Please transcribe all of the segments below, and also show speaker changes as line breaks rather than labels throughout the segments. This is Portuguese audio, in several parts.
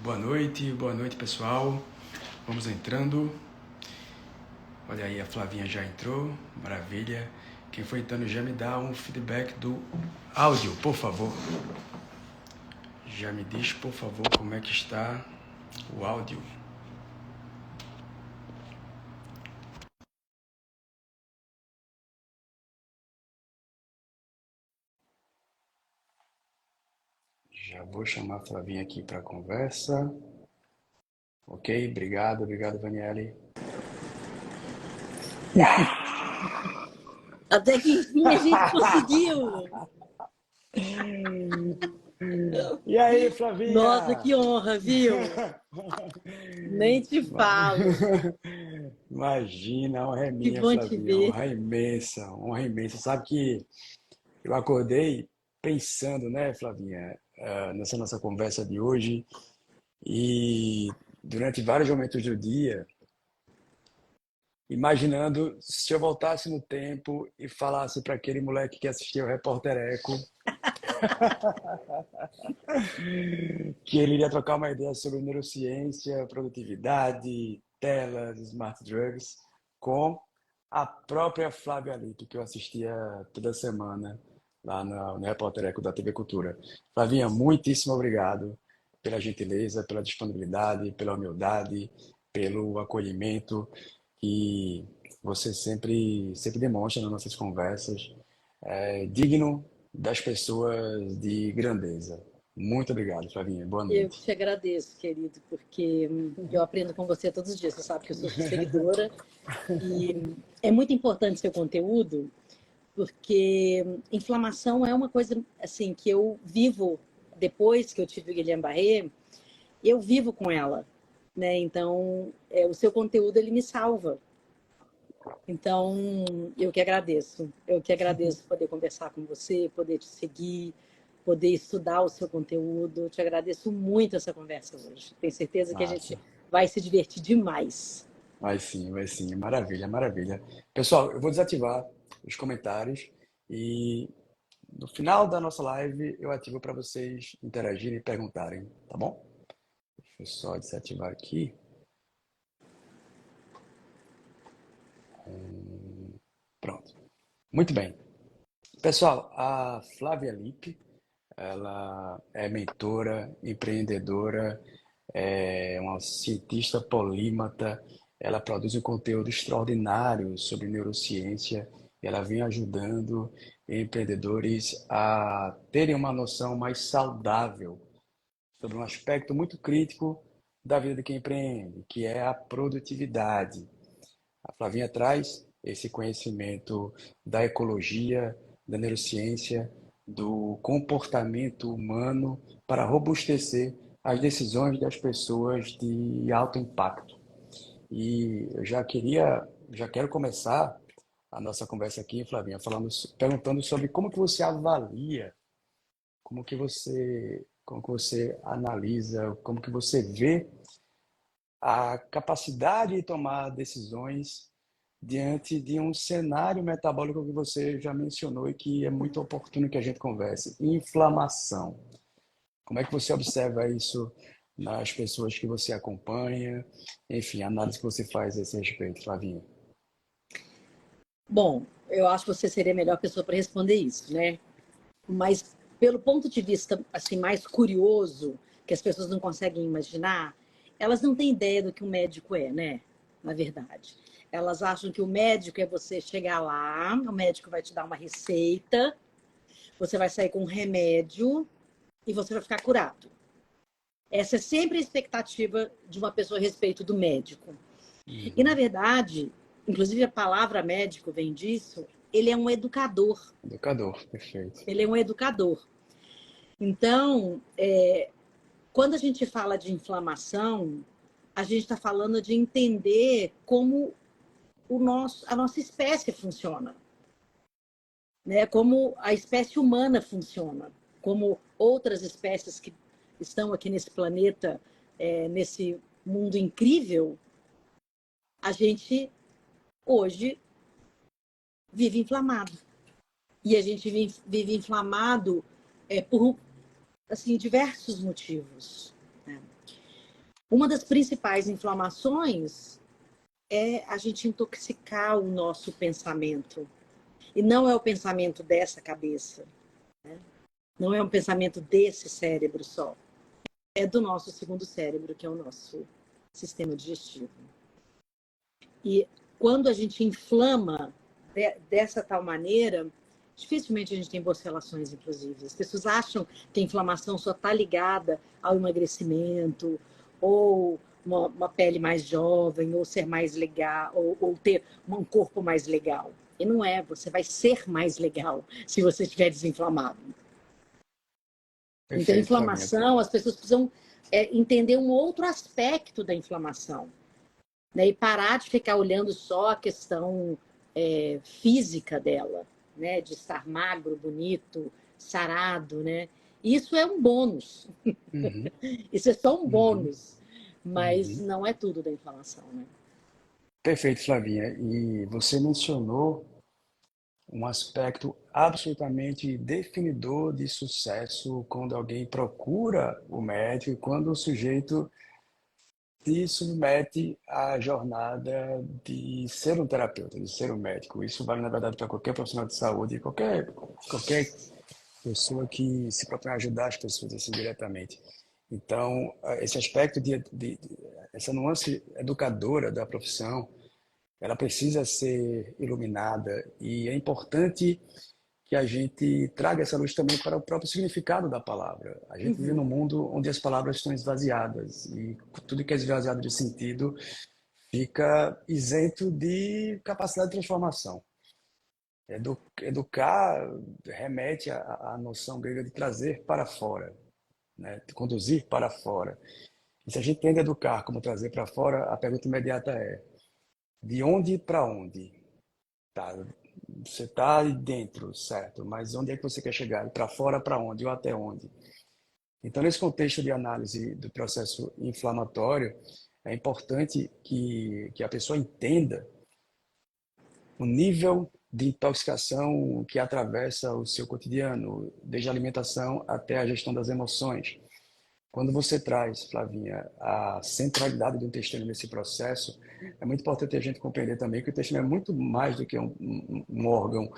Boa noite pessoal. Vamos entrando. Olha aí, a Flavinha já entrou, maravilha. Quem for entrando já me dá um feedback do áudio, por favor. Já me diz, por favor, como é que está o áudio. Já vou chamar a Flavinha aqui para a conversa. Ok, obrigado, Vaniele.
Até que enfim a gente conseguiu!
E aí,
Nossa,
Flavinha?
que honra, viu? Nem te falo.
Imagina, a honra é
Que
minha,
bom te
Flavinha,
ver.
honra imensa, honra imensa. Sabe que eu acordei pensando, né, Flavinha, nessa nossa conversa de hoje e durante vários momentos do dia, imaginando se eu voltasse no tempo e falasse para aquele moleque que assistia o Repórter Eco que ele iria trocar uma ideia sobre neurociência, produtividade, telas, smart drugs, com a própria Flávia Lippe, que eu assistia toda semana lá no Repórter Eco da TV Cultura. Flavinha, muitíssimo obrigado pela gentileza, pela disponibilidade, pela humildade, pelo acolhimento que você sempre demonstra nas nossas conversas. É digno das pessoas de grandeza. Muito obrigado, Flavinha. Boa
Eu que
noite.
te agradeço, querido, porque eu aprendo com você todos os dias. Você sabe que eu sou sua seguidora e é muito importante seu conteúdo, porque inflamação é uma coisa assim que eu vivo depois que eu tive o Guillain-Barré, eu vivo com ela, né? Então, o seu conteúdo ele me salva. Então, eu que agradeço. Eu que agradeço poder conversar com você, poder te seguir, poder estudar o seu conteúdo. Eu te agradeço muito essa conversa hoje. Tenho certeza que a gente
Massa.
vai se divertir demais.
Vai sim, vai sim. Maravilha, maravilha. Pessoal, eu vou desativar os comentários e no final da nossa live eu ativo para vocês interagirem e perguntarem, tá bom? Deixa eu só desativar aqui. Pronto. Muito bem. Pessoal, a Flávia Lippe, ela é mentora, empreendedora, é uma cientista polímata. Ela produz um conteúdo extraordinário sobre neurociência. E ela vem ajudando empreendedores a terem uma noção mais saudável sobre um aspecto muito crítico da vida de quem empreende, que é a produtividade. A Flavinha traz esse conhecimento da ecologia, da neurociência, do comportamento humano para robustecer as decisões das pessoas de alto impacto. E eu já quero começar a nossa conversa aqui, Flavinha, perguntando sobre como que você avalia, como que você analisa, como que você vê a capacidade de tomar decisões diante de um cenário metabólico que você já mencionou e que é muito oportuno que a gente converse, inflamação. Como é que você observa isso nas pessoas que você acompanha? Enfim, a análise que você faz a esse respeito, Flavinha.
Bom, eu acho que você seria a melhor pessoa para responder isso, né? Mas pelo ponto de vista assim mais curioso, que as pessoas não conseguem imaginar, elas não têm ideia do que um médico é, né? Na verdade, elas acham que o médico é você chegar lá, o médico vai te dar uma receita, você vai sair com um remédio e você vai ficar curado. Essa é sempre a expectativa de uma pessoa a respeito do médico. E na
Uhum.
verdade, inclusive a palavra médico vem disso, ele é um educador.
Educador, perfeito.
Ele é um educador. Então, quando a gente fala de inflamação, a gente está falando de entender como a nossa espécie funciona, né? Como a espécie humana funciona, como outras espécies que estão aqui nesse planeta, nesse mundo incrível, a gente hoje vive inflamado. E a gente vive inflamado por assim, diversos motivos, né? Uma das principais inflamações é a gente intoxicar o nosso pensamento. E não é o pensamento dessa cabeça, né? Não é um pensamento desse cérebro só. É do nosso segundo cérebro, que é o nosso sistema digestivo. E quando a gente inflama dessa tal maneira, dificilmente a gente tem boas relações, inclusive. As pessoas acham que a inflamação só está ligada ao emagrecimento, ou uma pele mais jovem, ou ser mais legal, ou ter um corpo mais legal. E não é, você vai ser mais legal se você estiver desinflamado. Então,
Perfeito, Flavinha.
inflamação, as pessoas precisam entender um outro aspecto da inflamação, né? E parar de ficar olhando só a questão física dela, né? De estar magro, bonito, sarado, né? Isso é um bônus.
Uhum,
Isso é só um
uhum,
bônus, mas
uhum.
não é tudo da inflamação, né?
Perfeito, Flavinha. E você mencionou um aspecto absolutamente definidor de sucesso quando alguém procura o médico e quando o sujeito se submete à jornada de ser um terapeuta, de ser um médico. Isso vale, na verdade, para qualquer profissional de saúde, qualquer pessoa que se propõe a ajudar as pessoas assim diretamente. Então, esse aspecto essa nuance educadora da profissão, ela precisa ser iluminada e é importante que a gente traga essa luz também para o próprio significado da palavra. A gente vive num
Uhum.
mundo onde as palavras estão esvaziadas e tudo que é esvaziado de sentido fica isento de capacidade de transformação. Educar remete à noção grega de trazer para fora, né? De conduzir para fora. E se a gente tende a educar como trazer para fora, a pergunta imediata é: de onde para onde? Tá, você está ali dentro, certo? Mas onde é que você quer chegar? Para fora para onde? Ou até onde? Então, nesse contexto de análise do processo inflamatório, é importante que a pessoa entenda o nível de intoxicação que atravessa o seu cotidiano, desde a alimentação até a gestão das emoções. Quando você traz, Flavinha, a centralidade do intestino nesse processo, é muito importante a gente compreender também que o intestino é muito mais do que um órgão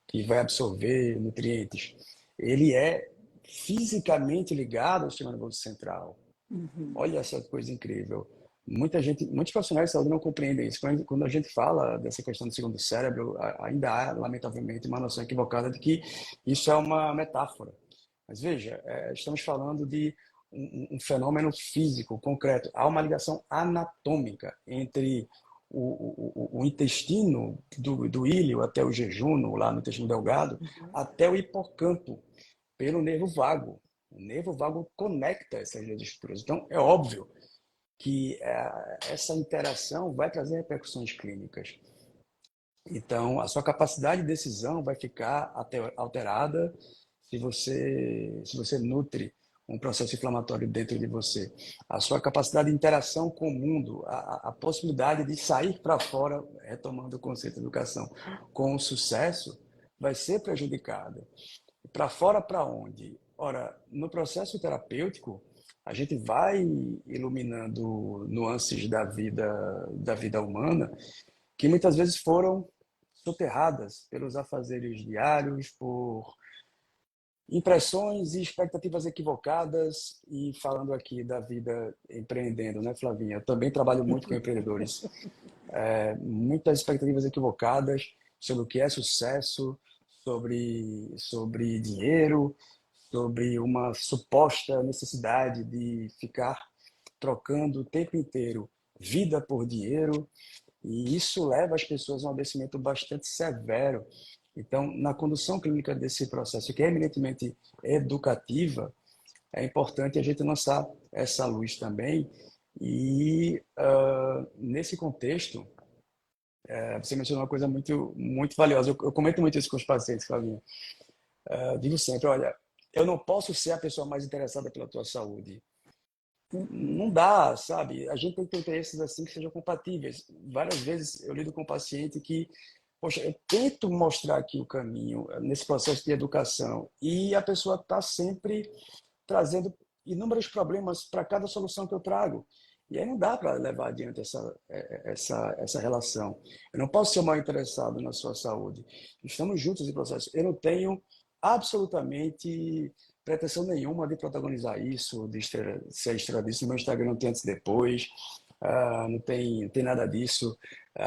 que vai absorver nutrientes. Ele é fisicamente ligado ao sistema nervoso central.
Uhum.
Olha essa coisa incrível. Muitos profissionais de saúde não compreendem isso. Quando a gente fala dessa questão do segundo cérebro, ainda há, lamentavelmente, uma noção equivocada de que isso é uma metáfora. Mas veja, estamos falando de um fenômeno físico, concreto. Há uma ligação anatômica entre o intestino do íleo até o jejuno, lá no intestino delgado, até o hipocampo, pelo nervo vago. O nervo vago conecta essas duas estruturas. Então, é óbvio que essa interação vai trazer repercussões clínicas. Então, a sua capacidade de decisão vai ficar alterada se você nutre um processo inflamatório dentro de você. A sua capacidade de interação com o mundo, a possibilidade de sair para fora, retomando o conceito de educação, com o sucesso, vai ser prejudicada. Para fora para onde? Ora, no processo terapêutico, a gente vai iluminando nuances da vida humana que muitas vezes foram soterradas pelos afazeres diários, por impressões e expectativas equivocadas. E falando aqui da vida empreendendo, né, Flavinha? Eu também trabalho muito com empreendedores. Muitas expectativas equivocadas sobre o que é sucesso, sobre dinheiro, sobre uma suposta necessidade de ficar trocando o tempo inteiro vida por dinheiro, e isso leva as pessoas a um adoecimento bastante severo. Então, na condução clínica desse processo, que é eminentemente educativa, é importante a gente lançar essa luz também. E nesse contexto, você mencionou uma coisa muito, muito valiosa. Eu comento muito isso com os pacientes, Flavinha. Digo sempre, olha, eu não posso ser a pessoa mais interessada pela tua saúde. Não dá, sabe? A gente tem que ter interesses assim que sejam compatíveis. Várias vezes eu lido com um paciente que, poxa, eu tento mostrar aqui o caminho nesse processo de educação e a pessoa está sempre trazendo inúmeros problemas para cada solução que eu trago. E aí não dá para levar adiante essa relação. Eu não posso ser mal interessado na sua saúde. Estamos juntos em processo. Eu não tenho absolutamente pretensão nenhuma de protagonizar isso, de ser estrela disso. No meu Instagram não tem antes e depois, não tem nada disso.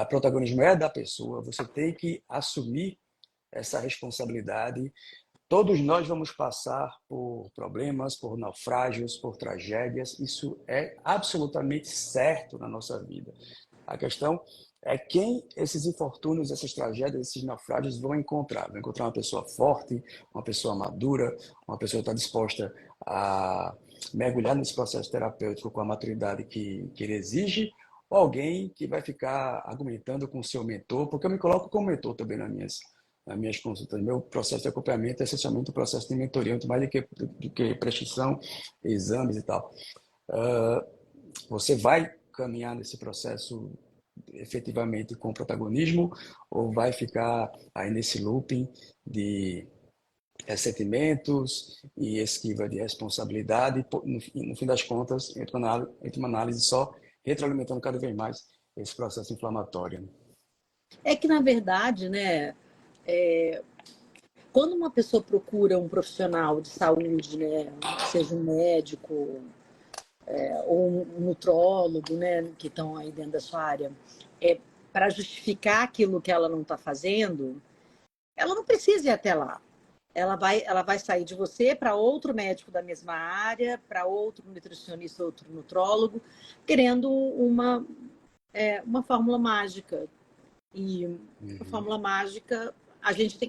Protagonismo é da pessoa. Você tem que assumir essa responsabilidade. Todos nós vamos passar por problemas, por naufrágios, por tragédias. Isso é absolutamente certo na nossa vida. A questão é quem esses infortúnios, essas tragédias, esses naufrágios vão encontrar. Vão encontrar uma pessoa forte, uma pessoa madura, uma pessoa que está disposta a mergulhar nesse processo terapêutico com a maturidade que ele exige, ou alguém que vai ficar argumentando com o seu mentor, porque eu me coloco como mentor também nas minhas consultas. Meu processo de acompanhamento é essencialmente um processo de mentoria, muito mais do que prescrição, exames e tal. Você vai caminhar nesse processo efetivamente com protagonismo ou vai ficar aí nesse looping de ressentimentos e esquiva de responsabilidade? No fim das contas, entra uma análise só retroalimentando cada vez mais esse processo inflamatório.
É que, na verdade, né, quando uma pessoa procura um profissional de saúde, né, seja um médico, ou um nutrólogo, né, que estão aí dentro da sua área, para justificar aquilo que ela não está fazendo, ela não precisa ir até lá. Ela vai sair de você para outro médico da mesma área, para outro nutricionista, outro nutrólogo, querendo uma fórmula mágica. E a
Uhum.
fórmula mágica,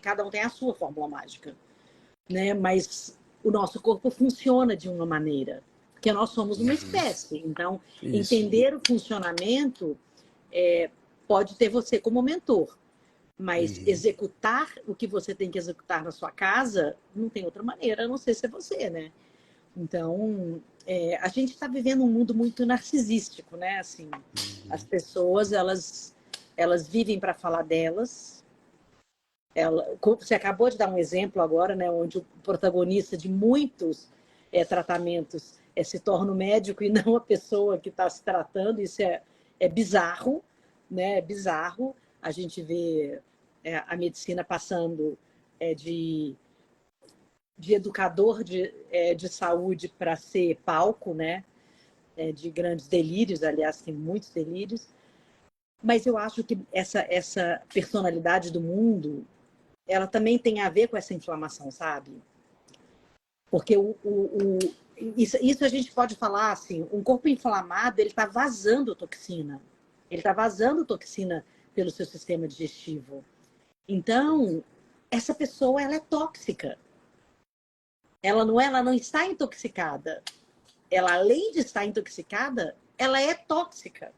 cada um tem a sua fórmula mágica, né? Mas o nosso corpo funciona de uma maneira, porque nós somos uma
Uhum.
espécie. Então,
Isso.
entender o funcionamento pode ter você como mentor, mas
Uhum.
executar o que você tem que executar na sua casa não tem outra maneira, a não ser você, né? Então, a gente está vivendo um mundo muito narcisístico, né? Assim, as
Uhum.
pessoas, elas vivem para falar delas. Você acabou de dar um exemplo agora, né, onde o protagonista de muitos tratamentos se torna o médico e não a pessoa que está se tratando. Isso é bizarro, né? É bizarro. A gente vê a medicina passando de educador de saúde para ser palco, né? De grandes delírios, aliás, tem muitos delírios. Mas eu acho que essa personalidade do mundo, ela também tem a ver com essa inflamação, sabe? Porque isso a gente pode falar assim, um corpo inflamado, ele está vazando toxina. Ele está vazando toxina pelo seu sistema digestivo. Então, essa pessoa, ela é tóxica. Ela não está intoxicada. Ela, além de estar intoxicada, ela é tóxica.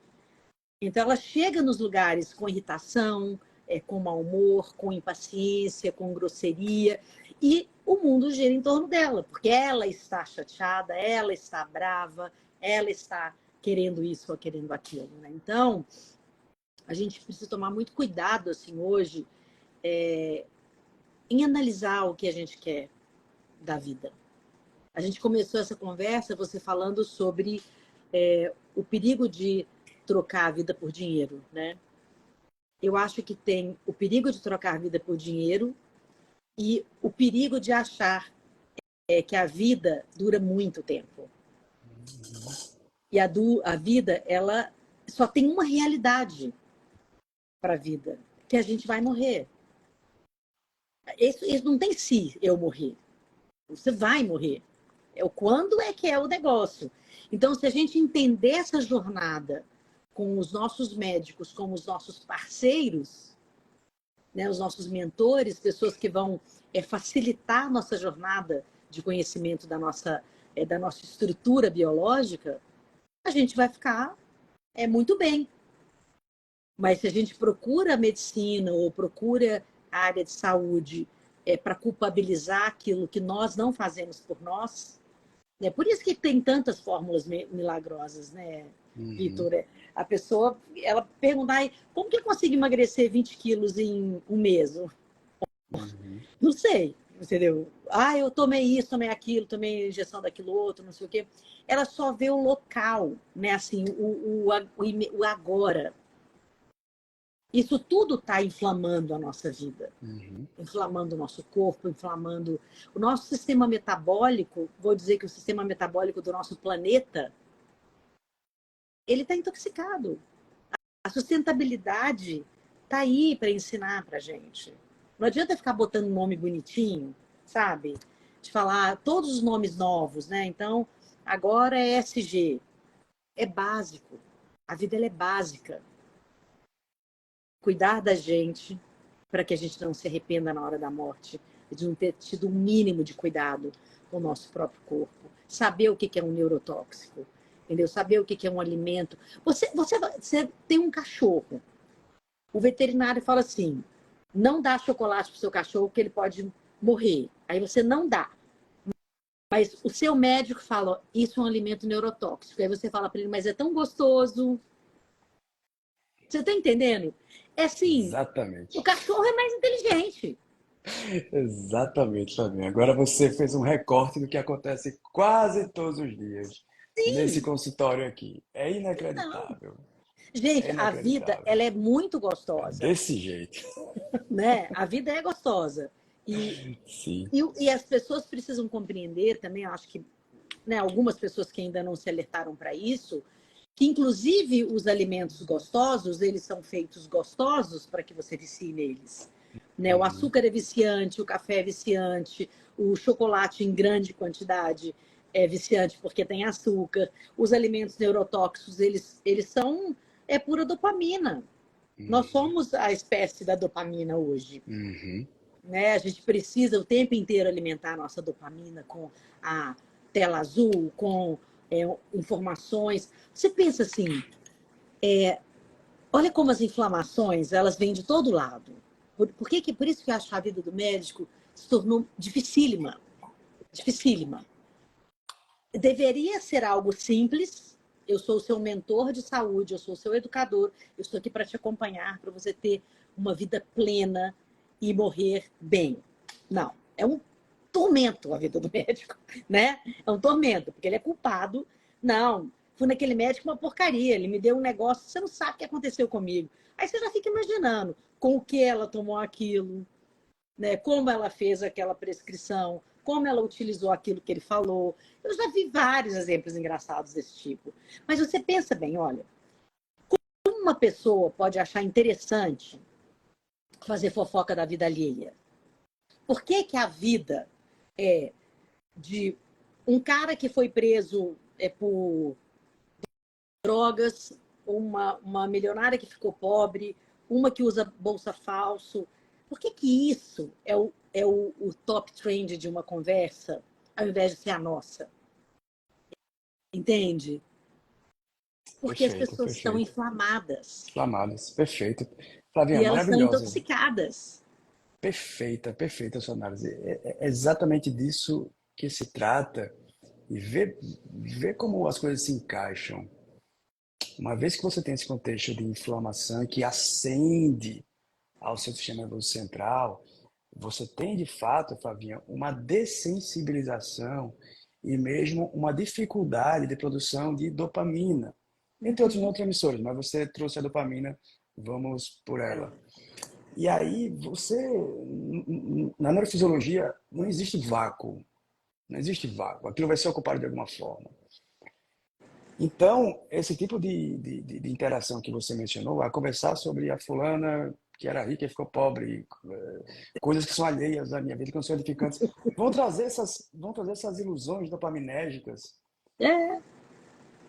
Então, ela chega nos lugares com irritação, com mau humor, com impaciência, com grosseria, e o mundo gira em torno dela, porque ela está chateada, ela está brava, ela está querendo isso ou querendo aquilo, né? Então, a gente precisa tomar muito cuidado, assim, hoje, em analisar o que a gente quer da vida. A gente começou essa conversa, você falando sobre o perigo de trocar a vida por dinheiro, né? Eu acho que tem o perigo de trocar a vida por dinheiro e o perigo de achar que a vida dura muito tempo. E a vida, ela só tem uma realidade para a vida, que a gente vai morrer. Isso não tem se eu morrer. Você vai morrer. O quando é que é o negócio. Então, se a gente entender essa jornada com os nossos médicos, com os nossos parceiros, né, os nossos mentores, pessoas que vão facilitar a nossa jornada de conhecimento da nossa estrutura biológica, a gente vai ficar muito bem. Mas se a gente procura a medicina ou procura a área de saúde para culpabilizar aquilo que nós não fazemos por nós, é por isso que tem tantas fórmulas milagrosas, né,
Uhum.
Vitor? A pessoa, ela perguntar, como que eu consigo emagrecer 20 quilos em um mês?
Uhum.
Não sei. entendeu? Ah, eu tomei isso, tomei aquilo, tomei injeção daquilo outro, não sei o quê. Ela só vê o local, né? Assim, o agora. Isso tudo está inflamando a nossa vida,
Uhum.
inflamando o nosso corpo, inflamando o nosso sistema metabólico. Vou dizer que o sistema metabólico do nosso planeta, ele está intoxicado. A sustentabilidade está aí para ensinar para gente. Não adianta ficar botando nome bonitinho, sabe? De falar todos os nomes novos, né? Então, agora é SG. É básico. A vida ela é básica. Cuidar da gente para que a gente não se arrependa na hora da morte, de não ter tido um mínimo de cuidado com o nosso próprio corpo. Saber o que é um neurotóxico, entendeu? Saber o que é um alimento. Você tem um cachorro. O veterinário fala assim: não dá chocolate para o seu cachorro que ele pode morrer. Aí você não dá. Mas o seu médico fala: isso é um alimento neurotóxico. Aí você fala para ele: mas é tão gostoso. Você está entendendo? É assim: o
Exatamente.
cachorro é mais inteligente.
Exatamente, Flavinha. Agora você fez um recorte do que acontece quase todos os dias nesse
Sim,
consultório aqui. É
não.
inacreditável. É
Gente, a vida
inacreditável.
ela é muito
É
gostosa,
desse jeito.
né? A vida é gostosa. E,
Sim.
e as pessoas precisam compreender também, eu acho que, né, algumas pessoas que ainda não se alertaram para isso, que inclusive os alimentos gostosos, eles são feitos gostosos para que você vicie neles. Né? O
Uhum.
açúcar é viciante, o café é viciante, o chocolate em grande quantidade é viciante porque tem açúcar. Os alimentos neurotóxicos, eles são pura dopamina. Nós
Uhum.
somos a espécie da dopamina hoje.
Uhum.
Né? A gente precisa o tempo inteiro alimentar a nossa dopamina com a tela azul, com informações. Você pensa assim, olha como as inflamações, elas vêm de todo lado. Por isso que eu acho a vida do médico se tornou dificílima, dificílima. Deveria ser algo simples. Eu sou o seu mentor de saúde, eu sou o seu educador, eu estou aqui para te acompanhar, para você ter uma vida plena e morrer bem. Não, é um tormento a vida do médico, né? É um tormento, porque ele é culpado. Não, fui naquele médico uma porcaria, ele me deu um negócio, você não sabe o que aconteceu comigo. Aí você já fica imaginando com o que ela tomou aquilo, né? Como ela fez aquela prescrição, como ela utilizou aquilo que ele falou. Eu já vi vários exemplos engraçados desse tipo. Mas você pensa bem, olha, como uma pessoa pode achar interessante fazer fofoca da vida alheia? Por que, que a vida é de um cara que foi preso por drogas, uma milionária que ficou pobre, uma que usa bolsa falso? Por que, que isso é o top trend de uma conversa, ao invés de ser a nossa? Entende? Porque as
Perfeito,
pessoas estão
perfeito.
inflamadas
Flamadas. Perfeito. Flavinha,
e elas estão
maravilhosa.
intoxicadas.
Perfeita, perfeita a sua análise. É exatamente disso que se trata e ver como as coisas se encaixam. Uma vez que você tem esse contexto de inflamação que acende ao seu sistema nervoso central, você tem de fato, Flavinha, uma dessensibilização e mesmo uma dificuldade de produção de dopamina, entre outros
Uhum.
neurotransmissores, mas você trouxe a dopamina, vamos por
É.
ela. E aí na neurofisiologia, não existe vácuo, não existe vácuo, aquilo vai ser ocupado de alguma forma. Então, esse tipo de interação que você mencionou, a conversar sobre a fulana que era rica e ficou pobre, coisas que são alheias à minha vida, que não são edificantes, vão trazer essas ilusões dopaminérgicas.
É.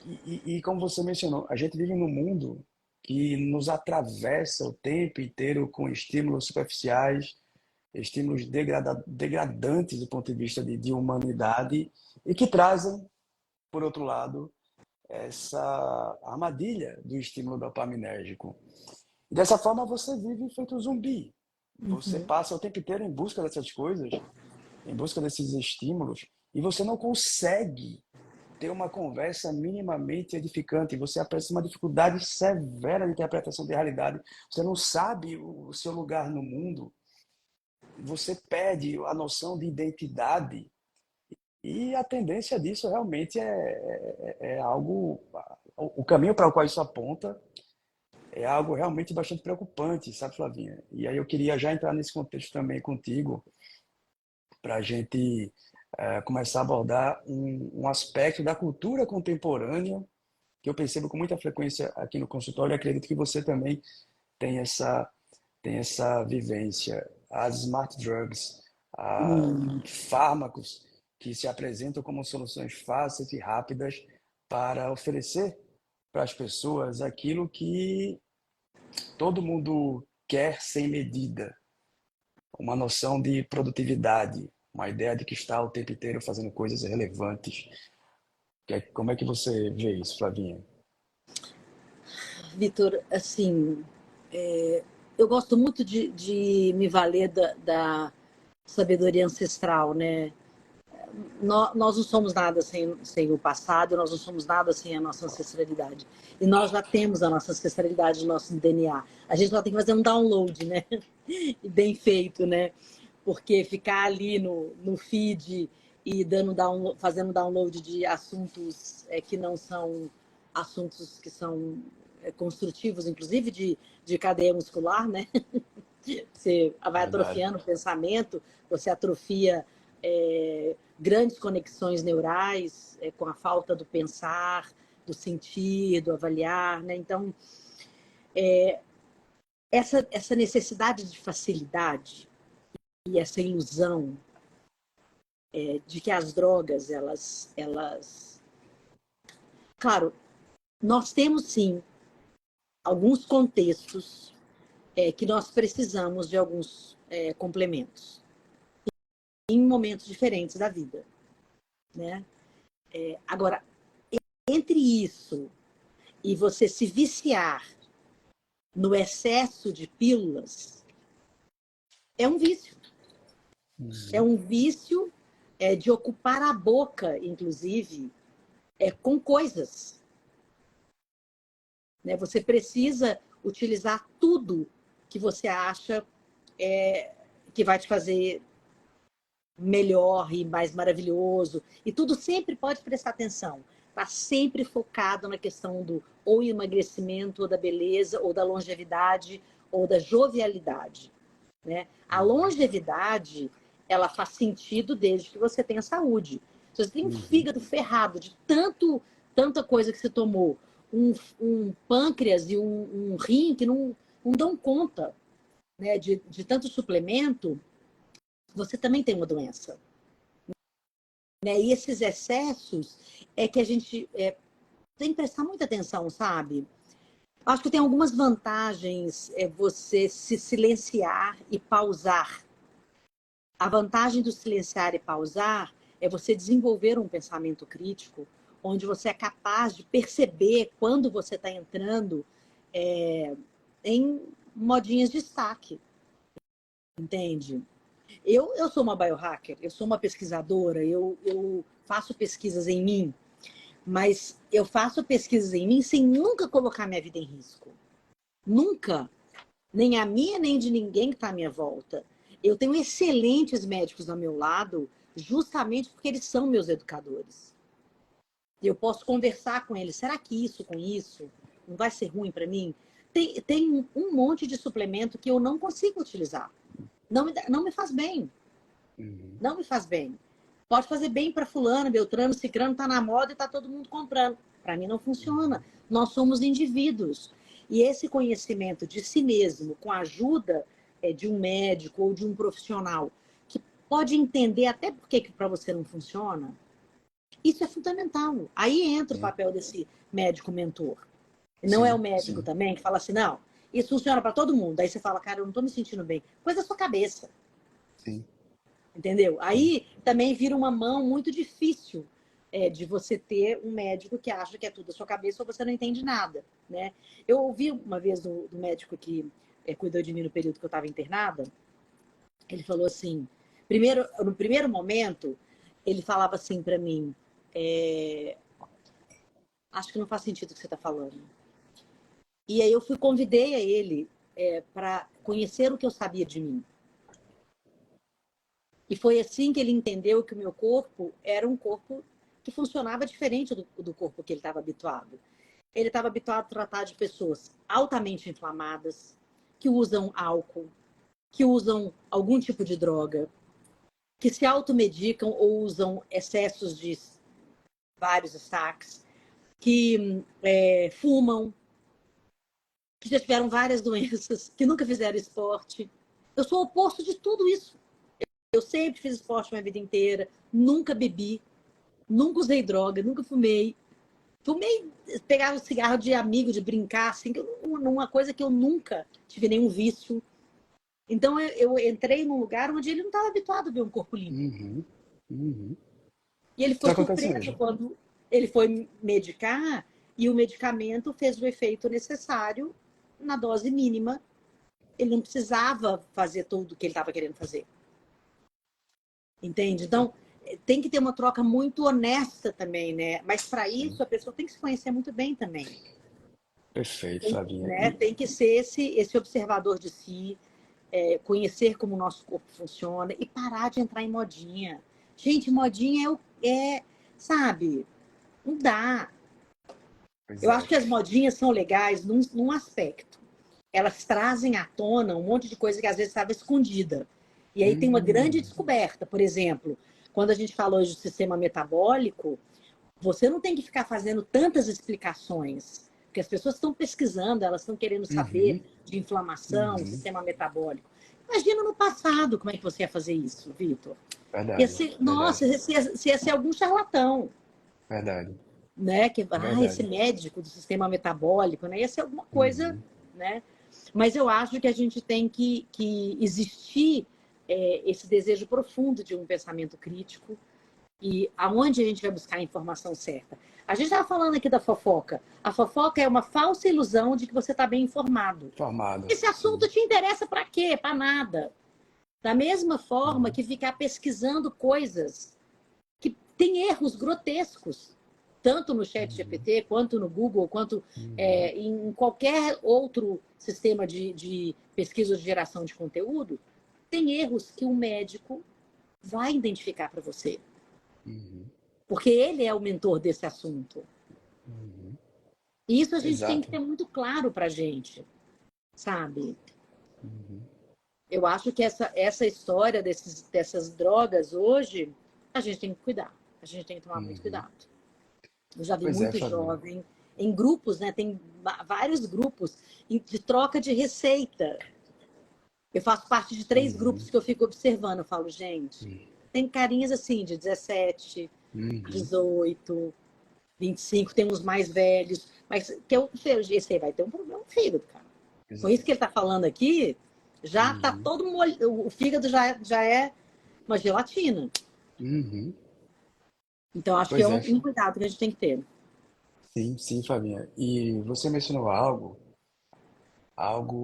E como você mencionou, a gente vive num mundo que nos atravessa o tempo inteiro com estímulos superficiais, estímulos degradantes do ponto de vista de humanidade e que trazem, por outro lado, essa armadilha do estímulo dopaminérgico. E dessa forma você vive feito um zumbi. Você
Uhum.
passa o tempo inteiro em busca dessas coisas, em busca desses estímulos, e você não consegue ter uma conversa minimamente edificante. Você apresenta uma dificuldade severa de interpretação de realidade. Você não sabe o seu lugar no mundo. você perde a noção de identidade e a tendência disso realmente é algo... O caminho para o qual isso aponta é algo realmente bastante preocupante, sabe, Flavinha? E aí eu queria já entrar nesse contexto também contigo, para a gente começar a abordar um aspecto da cultura contemporânea que eu percebo com muita frequência aqui no consultório, e acredito que você também tem essa vivência. As smart drugs,
Hum.
fármacos que se apresentam como soluções fáceis e rápidas para oferecer para as pessoas aquilo que todo mundo quer sem medida, uma noção de produtividade, uma ideia de que está o tempo inteiro fazendo coisas relevantes. Como é que você vê isso, Flavinha?
Vitor, assim, eu gosto muito de me valer da sabedoria ancestral, né? Nós não somos nada sem o passado, nós não somos nada sem a nossa ancestralidade. E nós já temos a nossa ancestralidade no nosso DNA. A gente só tem que fazer um download, né? E bem feito, né? Porque ficar ali no feed e fazendo download de assuntos que não são assuntos que são construtivos, inclusive de cadeia muscular, né? Você vai
Verdade.
atrofiando o pensamento, você atrofia grandes conexões neurais com a falta do pensar, do sentir, do avaliar, né? Então, essa necessidade de facilidade e essa ilusão de que as drogas, Claro, nós temos sim alguns contextos que nós precisamos de alguns complementos em momentos diferentes da vida, né? Agora, entre isso e você se viciar no excesso de pílulas, é um vício. É
Uhum.
um vício de ocupar a boca, inclusive, com coisas. Né? Você precisa utilizar tudo que você acha que vai te fazer melhor e mais maravilhoso. E tudo sempre pode prestar atenção. Está sempre focado na questão do ou emagrecimento, ou da beleza, ou da longevidade, ou da jovialidade. Né? A longevidade, ela faz sentido desde que você tenha saúde. Se você tem um
Uhum.
fígado ferrado de tanta coisa que você tomou, um pâncreas e um rim que não dão conta, né, de tanto suplemento, você também tem uma doença. Né? E esses excessos é que a gente tem que prestar muita atenção, sabe? Acho que tem algumas vantagens você se silenciar e pausar. A vantagem do silenciar e pausar é você desenvolver um pensamento crítico, onde você é capaz de perceber quando você está entrando em modinhas de destaque, entende? Eu sou uma biohacker, eu sou uma pesquisadora, eu faço pesquisas em mim, mas eu faço pesquisas em mim sem nunca colocar minha vida em risco. Nunca. Nem a minha, nem de ninguém que está à minha volta. Eu tenho excelentes médicos ao meu lado, justamente porque eles são meus educadores. Eu posso conversar com eles. Será que isso com isso não vai ser ruim para mim? Tem um monte de suplemento que eu não consigo utilizar. Não me faz bem.
Uhum.
Não me faz bem. Pode fazer bem para fulano, Beltrano, Cicrano, está na moda e está todo mundo comprando. Para mim não funciona. Nós somos indivíduos. E esse conhecimento de si mesmo, com a ajuda de um médico ou de um profissional, que pode entender até por que para você não funciona, isso é fundamental. Aí entra o
Sim,
papel desse médico mentor. Não é o
sim,
médico
sim,
também que fala assim, não, isso funciona para todo mundo. Aí você fala, cara, eu não estou me sentindo bem. Coisa da sua cabeça.
sim,
Entendeu?
sim.
Aí também vira uma mão muito difícil de você ter um médico que acha que é tudo da sua cabeça ou você não entende nada, né? Eu ouvi uma vez do médico que cuidou de mim no período que eu estava internada, ele falou assim, no primeiro momento, ele falava assim para mim, acho que não faz sentido o que você está falando. E aí eu convidei a ele para conhecer o que eu sabia de mim. E foi assim que ele entendeu que o meu corpo era um corpo que funcionava diferente do corpo que ele estava habituado. Ele estava habituado a tratar de pessoas altamente inflamadas, que usam álcool, que usam algum tipo de droga, que se automedicam ou usam excessos de vários saques, que fumam, que já tiveram várias doenças, que nunca fizeram esporte. Eu sou o oposto de tudo isso. Eu sempre fiz esporte minha vida inteira, nunca bebi, nunca usei droga, nunca fumei. Fumei, pegava um cigarro de amigo, de brincar, assim, uma coisa que eu nunca tive nenhum vício. Então eu entrei num lugar onde ele não estava habituado a ver um corpo limpo.
Uhum. Uhum.
E ele
Isso
ficou
acontece
surpreso
mesmo.
quando ele foi medicar e o medicamento fez o efeito necessário na dose mínima. Ele não precisava fazer tudo o que ele estava querendo fazer. Entende? Então, tem que ter uma troca muito honesta também, né? Mas para
Sim.
isso a pessoa tem que se conhecer muito bem também.
Perfeito,
Tem,
Flavinha.
né?
E
Tem que ser esse observador de si, conhecer como o nosso corpo funciona e parar de entrar em modinha. Gente, modinha sabe, não dá.
pois
Eu acho
é.
que as modinhas são legais num aspecto. Elas trazem à tona um monte de coisa que às vezes estava escondida. E aí tem uma grande
Hum,
descoberta. Por exemplo, quando a gente falou de sistema metabólico, você não tem que ficar fazendo tantas explicações, porque as pessoas estão pesquisando, elas estão querendo saber
uhum,
de inflamação,
uhum.
sistema metabólico. Imagina no passado como é que você ia fazer isso, Vitor.
Verdade,
Nossa,
verdade,
você ia ser algum charlatão,
verdade,
né? Esse
verdade.
médico do sistema metabólico, né? Ia ser alguma coisa,
Uhum,
né? Mas eu acho que a gente tem que existir esse desejo profundo de um pensamento crítico e aonde a gente vai buscar a informação certa. A gente estava falando aqui da fofoca. A fofoca é uma falsa ilusão de que você está bem informado.
formado,
Esse
sim.
assunto te interessa para quê? Para nada. Da mesma forma
Uhum,
que ficar pesquisando coisas que têm erros grotescos, tanto no chat
uhum,
GPT, quanto no Google, quanto
uhum,
em qualquer outro sistema de pesquisa de geração de conteúdo, tem erros que um médico vai identificar para você.
uhum,
Porque ele é o mentor desse assunto.
uhum.
E isso a gente tem que
Exato.
ter muito claro para a gente, sabe?
Uhum,
Eu acho que essa história dessas drogas hoje, a gente tem que cuidar. A gente tem que tomar muito
uhum.
cuidado. Eu já vi
Pois é,
muito
Flavinha.
jovem em grupos, né? Tem vários grupos de troca de receita. Eu faço parte de 3 grupos
Uhum,
que eu fico observando. Eu falo, gente, tem carinhas assim de 17,
uhum.
18, 25, tem uns mais velhos, mas que esse aí vai ter um problema no fígado, cara.
Pois
Com isso
é.
que ele está falando aqui, já tá
Uhum,
todo o fígado já é uma gelatina.
uhum.
Então, acho que é
Pois é,
um cuidado que a gente tem que ter.
sim, sim, Flavinha. E você mencionou algo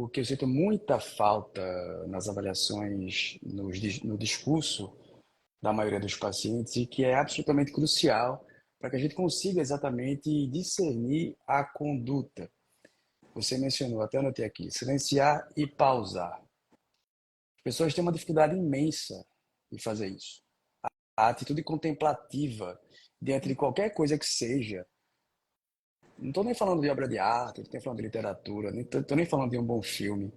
que eu sinto muita falta nas avaliações, no discurso da maioria dos pacientes e que é absolutamente crucial para que a gente consiga exatamente discernir a conduta. Você mencionou, até anotei aqui, silenciar e pausar. As pessoas têm uma dificuldade imensa em fazer isso. A atitude contemplativa diante de qualquer coisa que seja. Não estou nem falando de obra de arte, não estou nem falando de literatura, nem estou nem falando de um bom filme.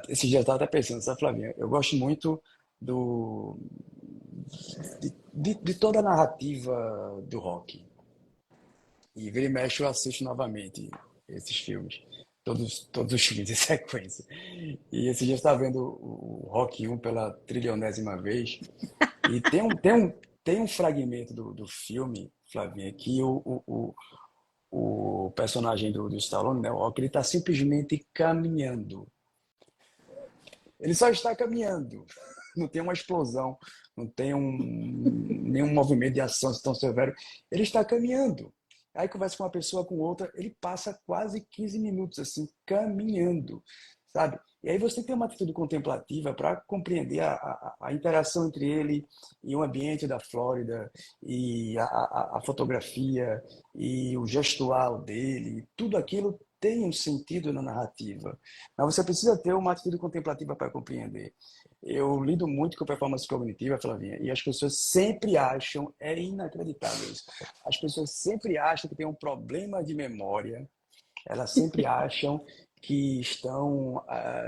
Esse dia eu estava até pensando, sabe, Flavinha? Eu gosto muito do, de toda a narrativa do rock. E vira e mexe eu assisto novamente esses filmes. Todos os filmes em sequência. E esse dia eu estava vendo o Rock 1 pela trilionésima vez. E tem um fragmento do filme, Flavinha, que o personagem do Stallone, né, o Rock, ele está simplesmente caminhando. Ele só está caminhando. Não tem uma explosão, não tem nenhum movimento de ação tão severo. Ele está caminhando. Aí conversa com uma pessoa, com outra, ele passa quase 15 minutos assim, caminhando, sabe? E aí você tem uma atitude contemplativa para compreender a interação entre ele e o ambiente da Flórida, e a fotografia, e o gestual dele, tudo aquilo tem um sentido na narrativa, mas você precisa ter uma atitude contemplativa para compreender. Eu lido muito com performance cognitiva, Flavinha, e as pessoas sempre acham, é inacreditável isso, as pessoas sempre acham que tem um problema de memória, elas sempre acham que estão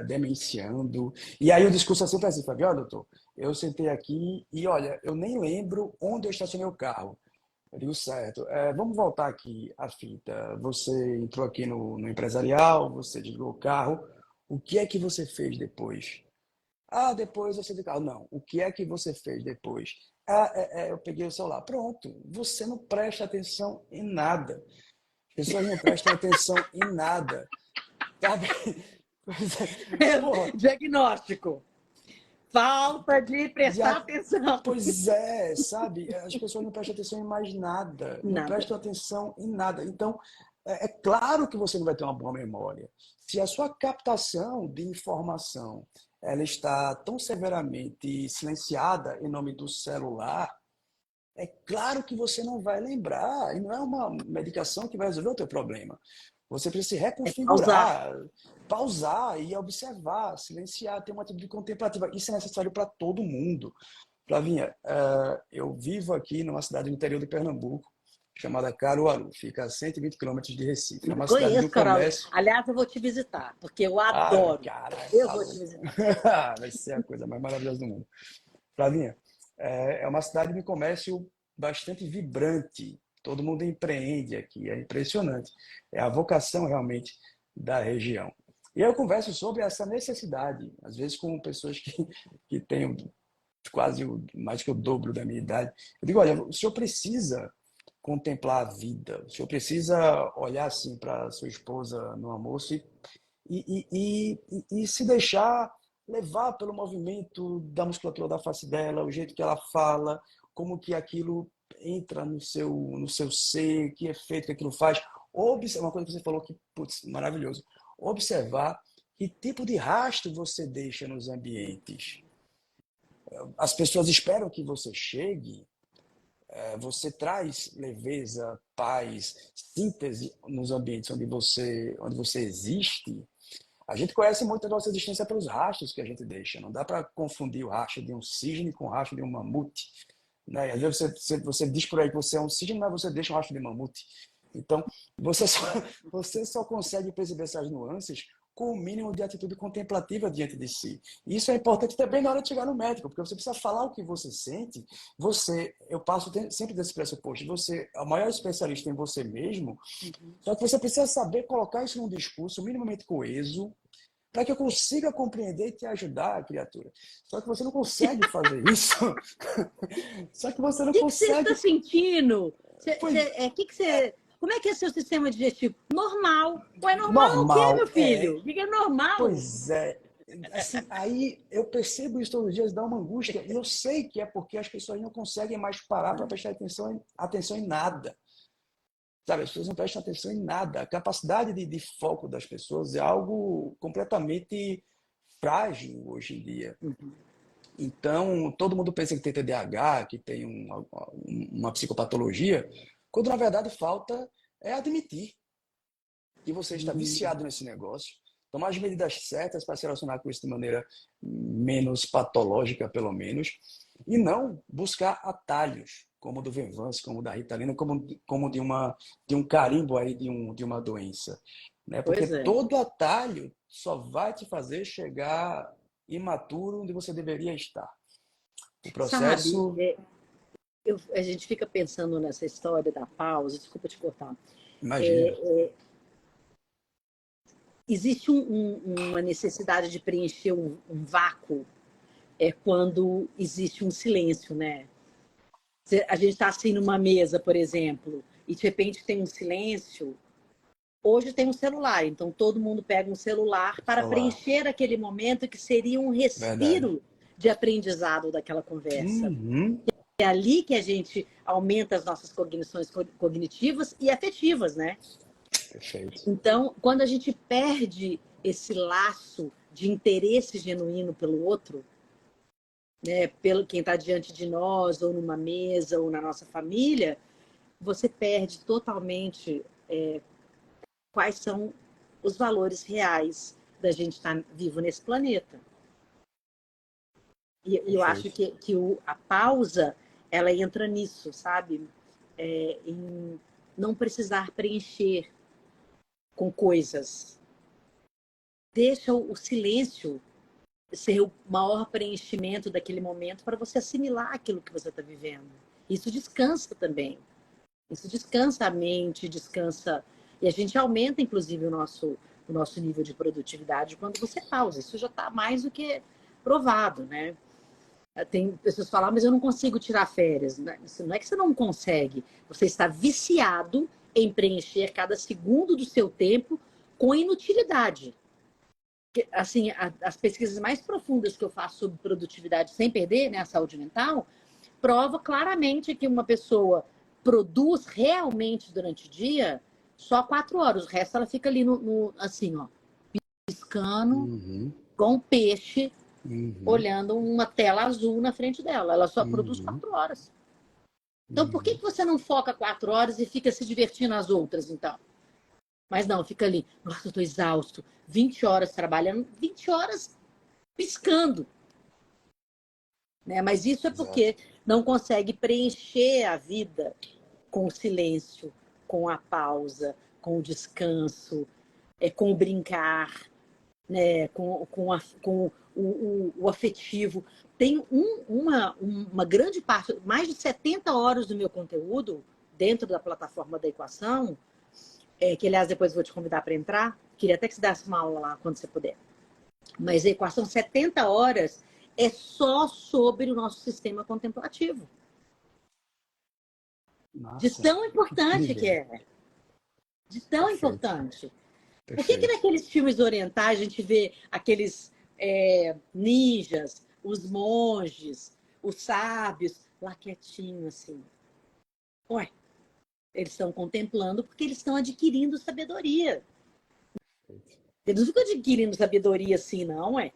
demenciando. E aí o discurso é sempre assim, Fábio, olha, doutor, eu sentei aqui e, olha, eu nem lembro onde eu estacionei o carro. Eu digo, certo, vamos voltar aqui a fita. Você entrou aqui no empresarial, você desligou o carro. O que é que você fez depois? Ah, depois você de carro. Não, o que é que você fez depois? Ah, eu peguei o celular. Pronto, você não presta atenção em nada. As pessoas não prestam atenção em nada. Sabe? Pois é. Porra,
Diagnóstico. Falta de prestar
dia-
atenção.
pois é, sabe? As pessoas não prestam atenção em mais nada. Não
Nada.
prestam atenção em nada. Então, é claro que você não vai ter uma boa memória. Se a sua captação de informação ela está tão severamente silenciada em nome do celular, é claro que você não vai lembrar. E não é uma medicação que vai resolver o teu problema. Você precisa se
Pausar.
reconfigurar, pausar e observar, silenciar, ter uma atitude contemplativa. Isso é necessário para todo mundo. Flavinha, eu vivo aqui numa cidade no interior de Pernambuco, chamada Caruaru. Fica a 120 quilômetros de Recife. É uma cidade do
Conheço, Carol.
comércio.
Aliás, eu vou te visitar, porque eu
Ah,
adoro.
cara,
Eu
tá
vou te
louco.
visitar.
Vai ser a coisa mais maravilhosa do mundo. Flavinha, é uma cidade de comércio bastante vibrante. Todo mundo empreende aqui, é impressionante. É a vocação realmente da região. E eu converso sobre essa necessidade, às vezes com pessoas que têm quase mais que o dobro da minha idade. Eu digo, olha, o senhor precisa contemplar a vida, o senhor precisa olhar assim para sua esposa no almoço e se deixar levar pelo movimento da musculatura da face dela, o jeito que ela fala, como que aquilo entra no seu ser, que efeito que aquilo faz. Uma coisa que você falou que, putz, maravilhoso. Observar que tipo de rastro você deixa nos ambientes. As pessoas esperam que você chegue, você traz leveza, paz, síntese nos ambientes onde você existe. A gente conhece muito a nossa existência pelos rastros que a gente deixa. Não dá para confundir o rastro de um cisne com o rastro de um mamute. Né? Às vezes você diz por aí que você é um cisne, mas você deixa um rastro de mamute. Então, você só, você só consegue perceber essas nuances com o mínimo de atitude contemplativa diante de si. E isso é importante também na hora de chegar no médico, porque você precisa falar o que você sente. Eu passo sempre desse pressuposto. Você é o maior especialista em você mesmo, só que você precisa saber colocar isso num discurso minimamente coeso, para que eu consiga compreender e te ajudar, criatura. Só que você não consegue fazer isso. Só que você não
O que você está
consegue.
sentindo?
Pois
Como é que é seu sistema digestivo? Normal. Ué, normal o quê, meu
normal,
filho? O que é normal?
pois é. Assim, aí eu percebo isso todos os dias, dá uma angústia, e eu sei que é porque as pessoas não conseguem mais parar para prestar atenção em nada. Sabe, as pessoas não prestam atenção em nada. A capacidade de foco das pessoas é algo completamente frágil hoje em dia. Então, todo mundo pensa que tem TDAH, que tem uma psicopatologia, quando na verdade falta é admitir que você está viciado nesse negócio, tomar as medidas certas para se relacionar com isso de maneira menos patológica, pelo menos, e não buscar atalhos, como o do Venvance, como o da Ritalina, como de um carimbo aí de uma doença. Né? Porque
Pois é.
todo atalho só vai te fazer chegar imaturo onde você deveria estar. O
Sabe,
processo,
a gente fica pensando nessa história da pausa, desculpa te cortar.
imagina,
Existe uma necessidade de preencher um vácuo quando existe um silêncio, né? A gente está assim numa mesa, por exemplo, e de repente tem um silêncio. Hoje tem um celular, então todo mundo pega um celular para
celular,
preencher aquele momento que seria um
verdade.
respiro de aprendizado daquela conversa.
Uhum,
É ali que a gente aumenta as nossas cognições cognitivas e afetivas, né?
perfeito.
Então, quando a gente perde esse laço de interesse genuíno pelo outro, né, pelo quem está diante de nós, ou numa mesa, ou na nossa família, você perde totalmente quais são os valores reais da gente estar vivo nesse planeta. E eu acho
Perfeito.
que a pausa, ela entra nisso, sabe? Em não precisar preencher com coisas. Deixa o silêncio ser o maior preenchimento daquele momento para você assimilar aquilo que você está vivendo. Isso descansa também. Isso descansa a mente, descansa. E a gente aumenta, inclusive, o nosso nível de produtividade quando você pausa. Isso já está mais do que provado, né? Tem pessoas que falam, mas eu não consigo tirar férias. Não é que você não consegue, você está viciado em preencher cada segundo do seu tempo com inutilidade. Assim, as pesquisas mais profundas que eu faço sobre produtividade sem perder, né, a saúde mental, prova claramente que uma pessoa produz realmente durante o dia só 4 horas. O resto ela fica ali assim, ó, piscando,
Uhum,
igual um peixe,
uhum,
olhando uma tela azul na frente dela. Ela só produz
uhum,
4 horas. Então, por que
uhum.
você não foca 4 horas e fica se divertindo nas outras, então? Mas não, fica ali. Nossa, eu tô exausto. 20 horas trabalhando, 20 horas piscando. Né? Mas isso é
Exato.
porque não consegue preencher a vida com o silêncio, com a pausa, com o descanso, com o brincar, né? Com o afetivo. Tem uma grande parte, mais de 70 horas do meu conteúdo dentro da plataforma da Equação, que aliás depois vou te convidar para entrar. Queria até que você desse uma aula lá quando você puder. Mas a Equação 70 horas é só sobre o nosso sistema contemplativo. De
Nossa,
tão
que
importante que
incrível.
é. De tão
Perfeito,
importante. Por que
perfeito.
naqueles filmes orientais a gente vê aqueles ninjas, os monges, os sábios, lá quietinho assim? Ué, eles estão contemplando porque eles estão adquirindo sabedoria. Eles não ficam adquirindo sabedoria assim, não, é?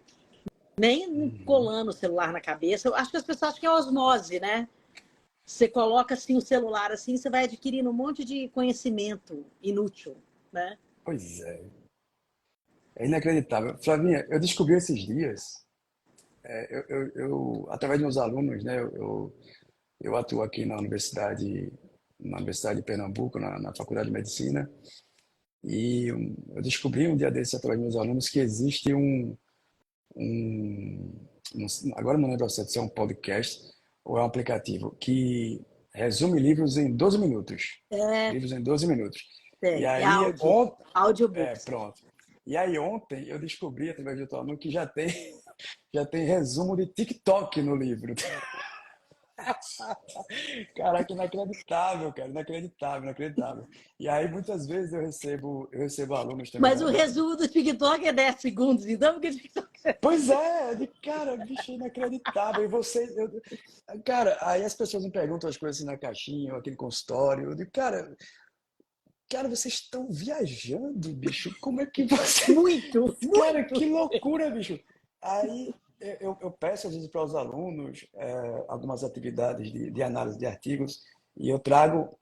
Nem
Uhum.
colando o celular na cabeça. Eu acho que as pessoas acham que é osmose, né? Você coloca assim o celular assim, você vai adquirindo um monte de conhecimento inútil, né?
Pois é, é inacreditável. Flavinha, eu descobri esses dias, através de meus alunos, né, eu atuo aqui na Universidade de Pernambuco, na Faculdade de Medicina, e eu descobri um dia desses, através dos meus alunos, que existe um, agora não lembro ao certo se é um podcast ou é um aplicativo, que resume livros em 12 minutos.
É,
Livros em 12 minutos. E
tem. É
aí,
áudio. Audiobooks.
pronto. E aí ontem eu descobri, através de outro aluno, que já tem resumo de TikTok no livro. Caraca, inacreditável, cara, inacreditável, inacreditável. E aí muitas vezes eu recebo alunos também
Mas o resumo do TikTok é 10 segundos, então, porque o TikTok é...
Pois é, de cara, bicho, inacreditável. E você, cara, aí as pessoas me perguntam as coisas assim na caixinha, ou aquele consultório. Eu digo, cara, vocês estão viajando, bicho. Como é que você.
Muito,
Cara,
muito.
que loucura, bicho. Aí eu peço às vezes para os alunos algumas atividades de análise de artigos e eu trago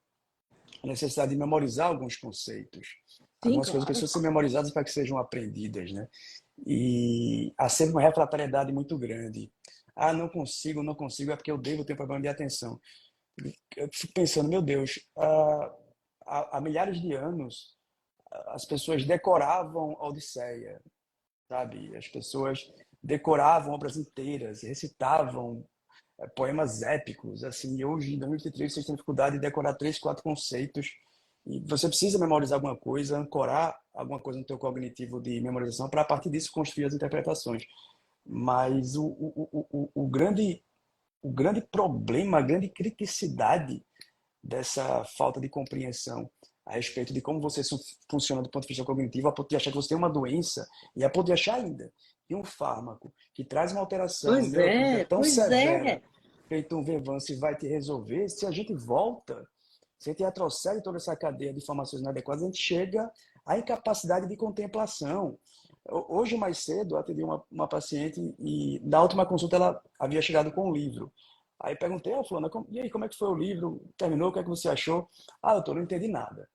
a necessidade de memorizar alguns conceitos.
Sim,
Algumas coisas
claro.
precisam ser memorizadas para que sejam aprendidas, né? E há sempre uma refratariedade muito grande. Ah, não consigo, não consigo, é porque eu devo ter problema de atenção. Eu fico pensando, meu Deus, há milhares de anos as pessoas decoravam a Odisseia, sabe? As pessoas decoravam obras inteiras, recitavam poemas épicos, assim. E hoje, em 2023, vocês têm dificuldade de decorar três, quatro conceitos. E você precisa memorizar alguma coisa, ancorar alguma coisa no teu cognitivo de memorização para, a partir disso, construir as interpretações. Mas o grande problema, a grande criticidade dessa falta de compreensão a respeito de como você funciona do ponto de vista cognitivo, a ponto de achar que você tem uma doença e a ponto de achar ainda que um fármaco que traz uma alteração
Pois
neuroquímica
é,
tão
pois é.
severa, feito um Venvance, vai te resolver. Se a gente volta, se a gente retrocede toda essa cadeia de informações inadequadas, a gente chega à incapacidade de contemplação. Hoje, mais cedo, eu atendi uma paciente e na última consulta ela havia chegado com um livro. Aí perguntei, fulana, e aí, como é que foi o livro? Terminou? O que é que você achou? Ah, doutor, não entendi nada.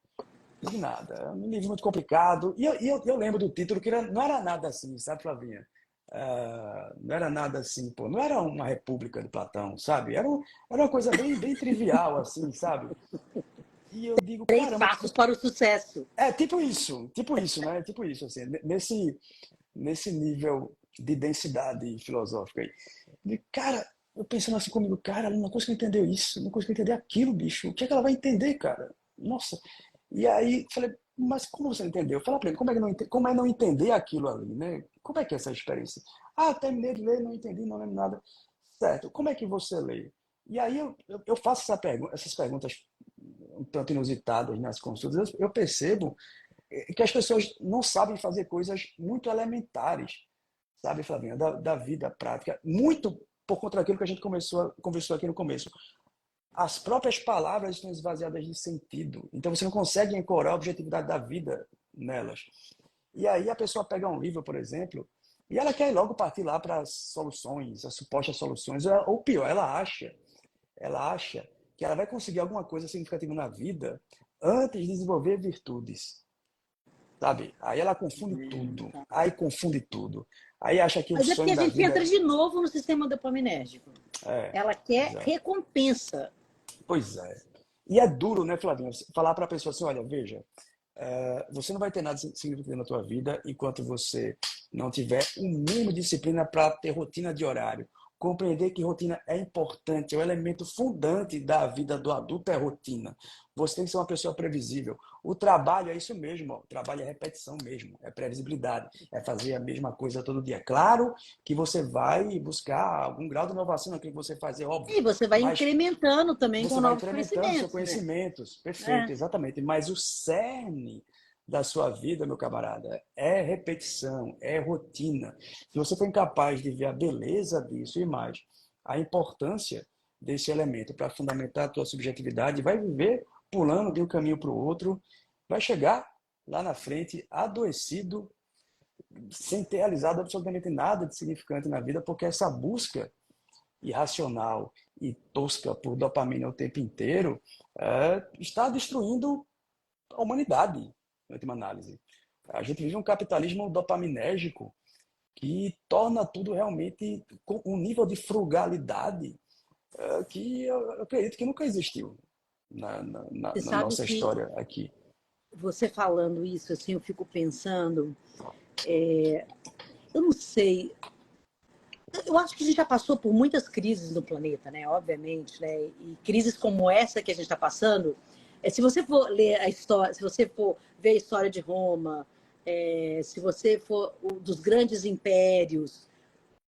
De nada. É um livro muito complicado. E eu lembro do título, que não era nada assim, sabe, Flavinha? Não era nada assim, pô. Não era uma República de Platão, sabe? Era uma coisa bem trivial, assim, sabe? E eu digo,
Três
caramba,
passos para o sucesso.
tipo isso, né? Tipo isso, assim, nesse nível de densidade filosófica aí. E, cara, eu pensando assim comigo, cara, ela não consigo entender isso, não consigo entender aquilo, bicho. O que é que ela vai entender, cara? Nossa. E aí, falei, mas como você não entendeu? Fala pra ele, como é não entender aquilo ali, né? Como é que é essa experiência? Ah, terminei de ler, não entendi, não lembro nada. Certo, como é que você lê? E aí eu faço essas perguntas um tanto inusitadas nas consultas. Eu percebo que as pessoas não sabem fazer coisas muito elementares, sabe, Flavinha, da vida prática, muito por conta daquilo que a gente conversou aqui no começo. As próprias palavras estão esvaziadas de sentido, então você não consegue ancorar a objetividade da vida nelas. E aí a pessoa pega um livro, por exemplo, e ela quer logo partir lá para as soluções, as supostas soluções, ou pior, ela acha que ela vai conseguir alguma coisa significativa na vida antes de desenvolver virtudes, sabe? Aí ela confunde tudo. Aí acha que o
Mas é porque
sonho
a
da
gente
vida
entra de novo no sistema dopaminérgico. Ela
pois
quer
é,
recompensa.
pois é. E é duro, né, Flavinho, falar para a pessoa assim, olha, veja, você não vai ter nada significativo na tua vida enquanto você não tiver o mínimo de disciplina para ter rotina de horário. Compreender que rotina é importante, é o elemento fundante da vida do adulto é rotina. Você tem que ser uma pessoa previsível. O trabalho é isso mesmo, ó. O trabalho é repetição mesmo, é previsibilidade, é fazer a mesma coisa todo dia. Claro que você vai buscar algum grau de inovação naquilo que você faz, é óbvio,
E você vai
mas
incrementando também com
você vai
novos
incrementando seus
conhecimentos, né?
conhecimentos. Perfeito,
É.
exatamente. Mas o cerne da sua vida, meu camarada, é repetição, é rotina. Se você for incapaz de ver a beleza disso e mais, a importância desse elemento para fundamentar a tua subjetividade, vai viver pulando de um caminho para o outro, vai chegar lá na frente adoecido, sem ter realizado absolutamente nada de significante na vida, porque essa busca irracional e tosca por dopamina o tempo inteiro, está destruindo a humanidade, em última análise. A gente vive um capitalismo dopaminérgico que torna tudo realmente com um nível de frugalidade que eu acredito que nunca existiu
Você
na
sabe
nossa
que
história aqui.
você falando isso, assim, eu fico pensando, eu não sei, eu acho que a gente já passou por muitas crises no planeta, né? Obviamente, né? E crises como essa que a gente está passando, se você for ler a história, se você for ver a história de Roma, se você for dos grandes impérios,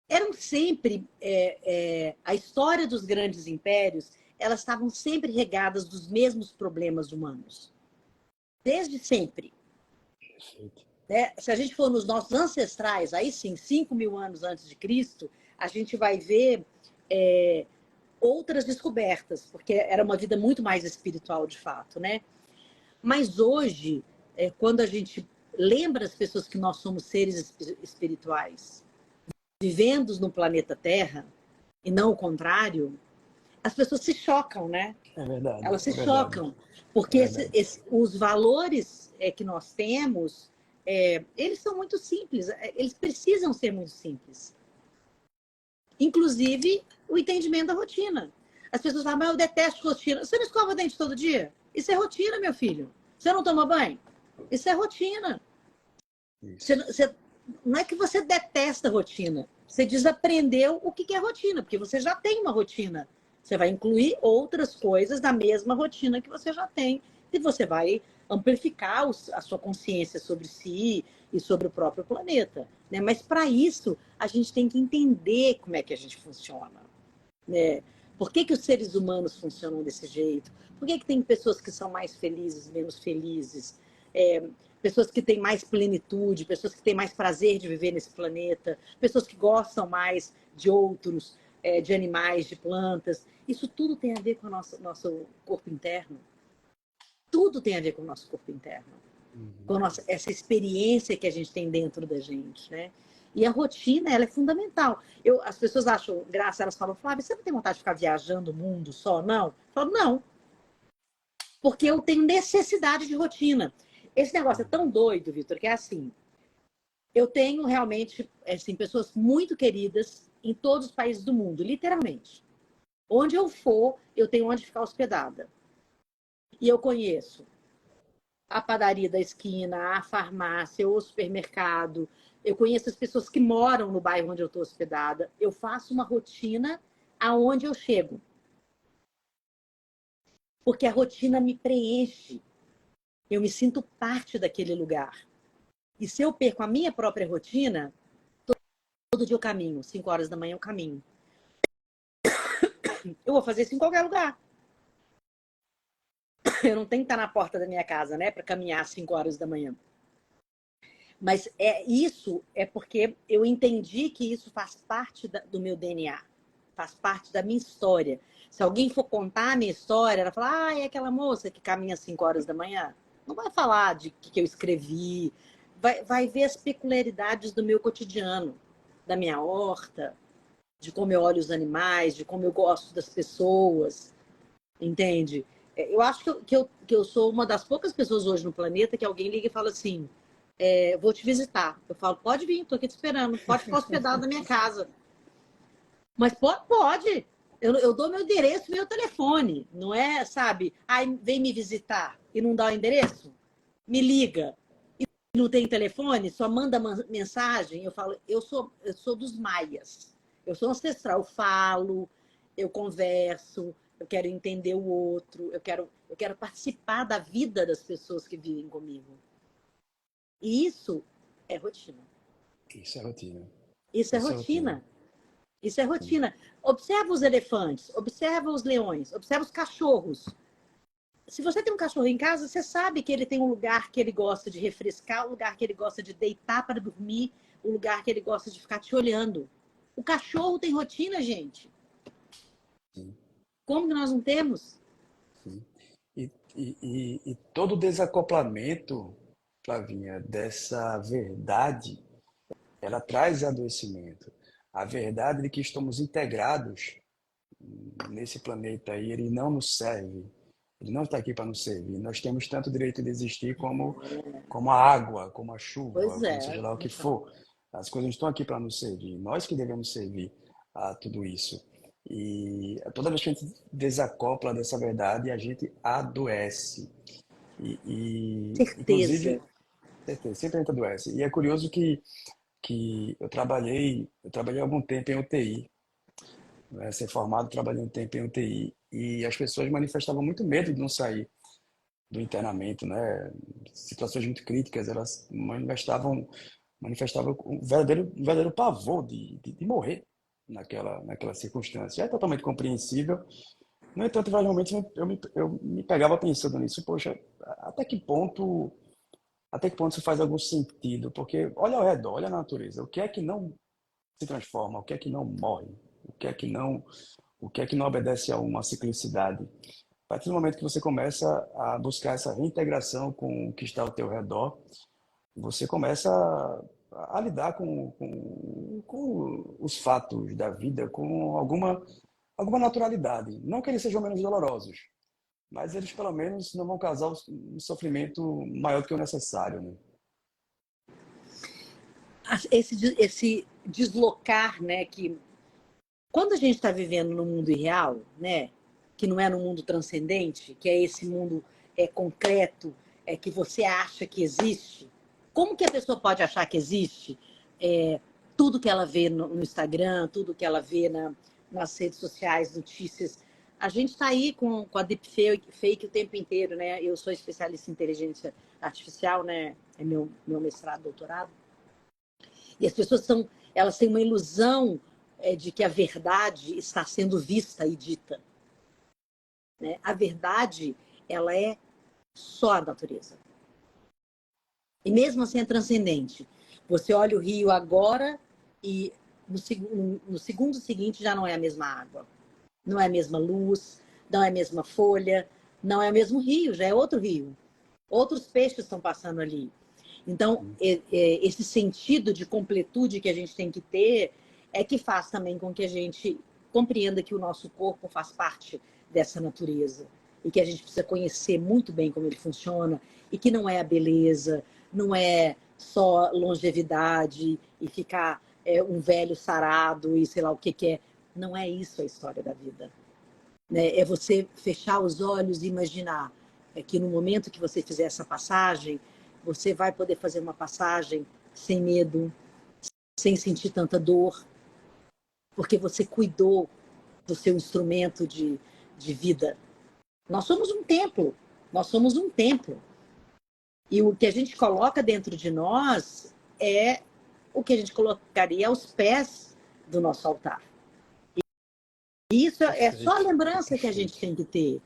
eram sempre a história dos grandes impérios, elas estavam sempre regadas dos mesmos problemas humanos, desde sempre.
Perfeito.
Né? Se a gente for nos nossos ancestrais, aí sim, 5.000 anos antes de Cristo, a gente vai ver é, outras descobertas, porque era uma vida muito mais espiritual de fato, né? Mas hoje, quando a gente lembra as pessoas que nós somos seres espirituais, vivendo no planeta Terra, e não o contrário, as pessoas se chocam, né?
É verdade,
Elas se
é verdade,
chocam,
é
porque
verdade.
os valores que nós temos, eles são muito simples, eles precisam ser muito simples. Inclusive, o entendimento da rotina. As pessoas falam, mas eu detesto rotina. Você não escova dente todo dia? Isso é rotina, meu filho. Você não toma banho? Isso é rotina.
Isso.
Não é que você detesta a rotina. Você desaprendeu o que é rotina, porque você já tem uma rotina. Você vai incluir outras coisas da mesma rotina que você já tem. E você vai amplificar a sua consciência sobre si e sobre o próprio planeta. Né? Mas para isso, a gente tem que entender como é que a gente funciona. Né? Por que os seres humanos funcionam desse jeito? Por que tem pessoas que são mais felizes, menos felizes? Pessoas que têm mais plenitude, pessoas que têm mais prazer de viver nesse planeta, pessoas que gostam mais de outros, de animais, de plantas. Isso tudo tem a ver com o nosso corpo interno. Tudo tem a ver com o nosso corpo interno. Com essa experiência que a gente tem dentro da gente, né? E a rotina, ela é fundamental. As pessoas acham graça, elas falam, Flávia, você não tem vontade de ficar viajando o mundo só? Não. Eu falo, não. porque eu tenho necessidade de rotina. Esse negócio é tão doido, Vitor, que é assim, eu tenho realmente assim, pessoas muito queridas em todos os países do mundo, literalmente. Onde eu for, eu tenho onde ficar hospedada. E eu conheço a padaria da esquina, a farmácia, o supermercado. Eu conheço as pessoas que moram no bairro onde eu estou hospedada. Eu faço uma rotina aonde eu chego. Porque a rotina me preenche. Eu me sinto parte daquele lugar. E se eu perco a minha própria rotina, todo dia eu caminho. 5 horas da manhã eu caminho. Eu vou fazer isso em qualquer lugar. Eu não tenho que estar na porta da minha casa, né, para caminhar às 5 horas da manhã. Mas isso é porque eu entendi que isso faz parte do meu DNA, faz parte da minha história. Se alguém for contar a minha história, ela fala, é aquela moça que caminha às 5 horas da manhã. Não vai falar de que eu escrevi, vai ver as peculiaridades do meu cotidiano, da minha horta, de como eu olho os animais, de como eu gosto das pessoas, entende? Eu acho que eu sou uma das poucas pessoas hoje no planeta que alguém liga e fala assim, vou te visitar. Eu falo, pode vir, tô aqui te esperando, pode ficar hospedado na minha casa. Mas pode. Eu dou meu endereço, meu telefone. Não é, sabe? Vem me visitar e não dá o endereço? Me liga. E não tem telefone, só manda mensagem. Eu falo, eu sou dos maias. Eu sou ancestral. Eu falo, eu converso, eu quero entender o outro, eu quero participar da vida das pessoas que vivem comigo. E isso é rotina.
Isso é rotina.
Isso é
Isso é rotina.
rotina. Isso é
Sim.
rotina. Observa os elefantes, observa os leões, observa os cachorros. Se você tem um cachorro em casa, você sabe que ele tem um lugar que ele gosta de refrescar, um lugar que ele gosta de deitar para dormir, um lugar que ele gosta de ficar te olhando. O cachorro tem rotina, gente.
Sim.
Como que nós não temos?
Sim. E todo o desacoplamento, Flavinha, dessa verdade, ela traz adoecimento. A verdade de que estamos integrados nesse planeta aí, ele não nos serve. Ele não está aqui para nos servir. Nós temos tanto direito de existir como a água, como a chuva,
Pois
como
é.
seja lá o que
Então,
for. As coisas estão aqui para nos servir. Nós que devemos servir a tudo isso. E toda vez que a gente desacopla dessa verdade, a gente adoece.
certeza.
Inclusive, certeza, sempre a gente adoece. E é curioso que eu trabalhei algum tempo em UTI, né? Ser formado, trabalhei um tempo em UTI. E as pessoas manifestavam muito medo de não sair do internamento, né? Situações muito críticas, elas manifestavam um verdadeiro pavor de morrer naquela circunstância. É totalmente compreensível. No entanto, em vários momentos eu me pegava pensando nisso, poxa, até que ponto, até que ponto isso faz algum sentido? Porque olha ao redor, olha a natureza, o que é que não se transforma, o que é que não morre, o que é que não, o que é que não obedece a uma ciclicidade? A partir do momento que você começa a buscar essa reintegração com o que está ao teu redor, você começa a lidar com os fatos da vida com alguma naturalidade. Não que eles sejam menos dolorosos, mas eles pelo menos não vão causar um sofrimento maior do que o necessário, né?
Esse deslocar, né, que quando a gente está vivendo no mundo irreal, né, que não é no mundo transcendente, que é esse mundo concreto, que você acha que existe, como que a pessoa pode achar que existe tudo que ela vê no Instagram, tudo que ela vê nas redes sociais, notícias? A gente está aí com a deepfake o tempo inteiro, né? Eu sou especialista em inteligência artificial, né? É meu mestrado, doutorado. E as pessoas elas têm uma ilusão de que a verdade está sendo vista e dita, né? A verdade, ela é só a natureza. E mesmo assim é transcendente. Você olha o rio agora e no segundo seguinte já não é a mesma água. Não é a mesma luz, não é a mesma folha, não é o mesmo rio, já é outro rio. Outros peixes estão passando ali. Então, esse sentido de completude que a gente tem que ter é que faz também com que a gente compreenda que o nosso corpo faz parte dessa natureza. e que a gente precisa conhecer muito bem como ele funciona, e que não é a beleza, não é só longevidade e ficar um velho sarado e sei lá o que é. Não é isso a história da vida. Né? É você fechar os olhos e imaginar que no momento que você fizer essa passagem, você vai poder fazer uma passagem sem medo, sem sentir tanta dor, porque você cuidou do seu instrumento de vida. Nós somos um templo. Nós somos um templo. E o que a gente coloca dentro de nós é o que a gente colocaria aos pés do nosso altar. E isso é só a lembrança que a gente tem que ter,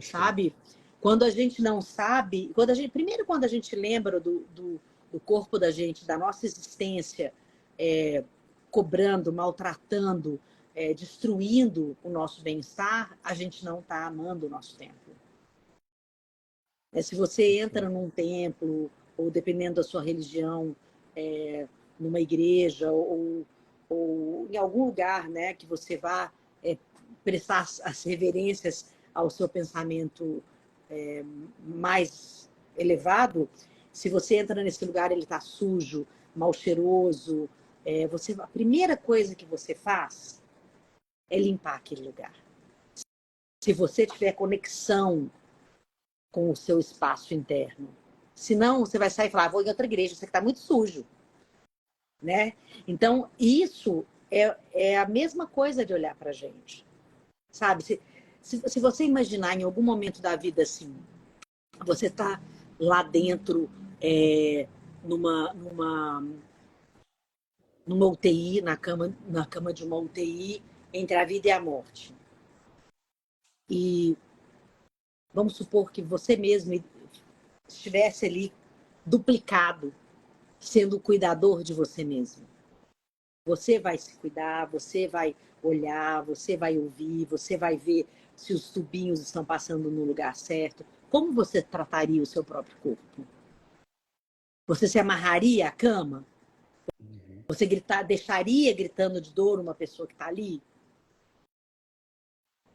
sabe? Quando a gente não sabe, primeiro quando a gente lembra do corpo da gente, da nossa existência, cobrando, maltratando, destruindo o nosso bem-estar, a gente não está amando o nosso templo. Se você entra num templo, ou dependendo da sua religião, numa igreja, ou em algum lugar, né, que você vá prestar as reverências ao seu pensamento mais elevado, se você entra nesse lugar, ele está sujo, mal cheiroso, a primeira coisa que você faz é limpar aquele lugar. Se você tiver conexão com o seu espaço interno. Senão, você vai sair e falar, vou em outra igreja, você que está muito sujo. Né? Então, isso é a mesma coisa de olhar para a gente. Sabe? Se você imaginar em algum momento da vida assim, você está lá dentro, numa UTI, na cama de uma UTI, entre a vida e a morte. E vamos supor que você mesmo estivesse ali duplicado, sendo o cuidador de você mesmo. Você vai se cuidar, você vai olhar, você vai ouvir, você vai ver se os tubinhos estão passando no lugar certo. Como você trataria o seu próprio corpo? Você se amarraria à cama? Você deixaria gritando de dor uma pessoa que está ali?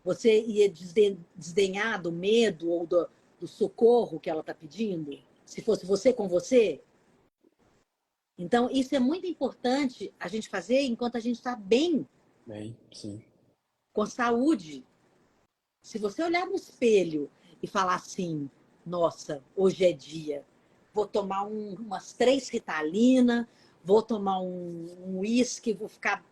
Você ia desdenhar do medo ou do socorro que ela está pedindo? Se fosse você com você? Então, isso é muito importante a gente fazer enquanto a gente está bem.
Bem, sim.
Com saúde. Se você olhar no espelho e falar assim, nossa, hoje é dia, vou tomar umas 3 Ritalina, vou tomar um uísque, vou ficar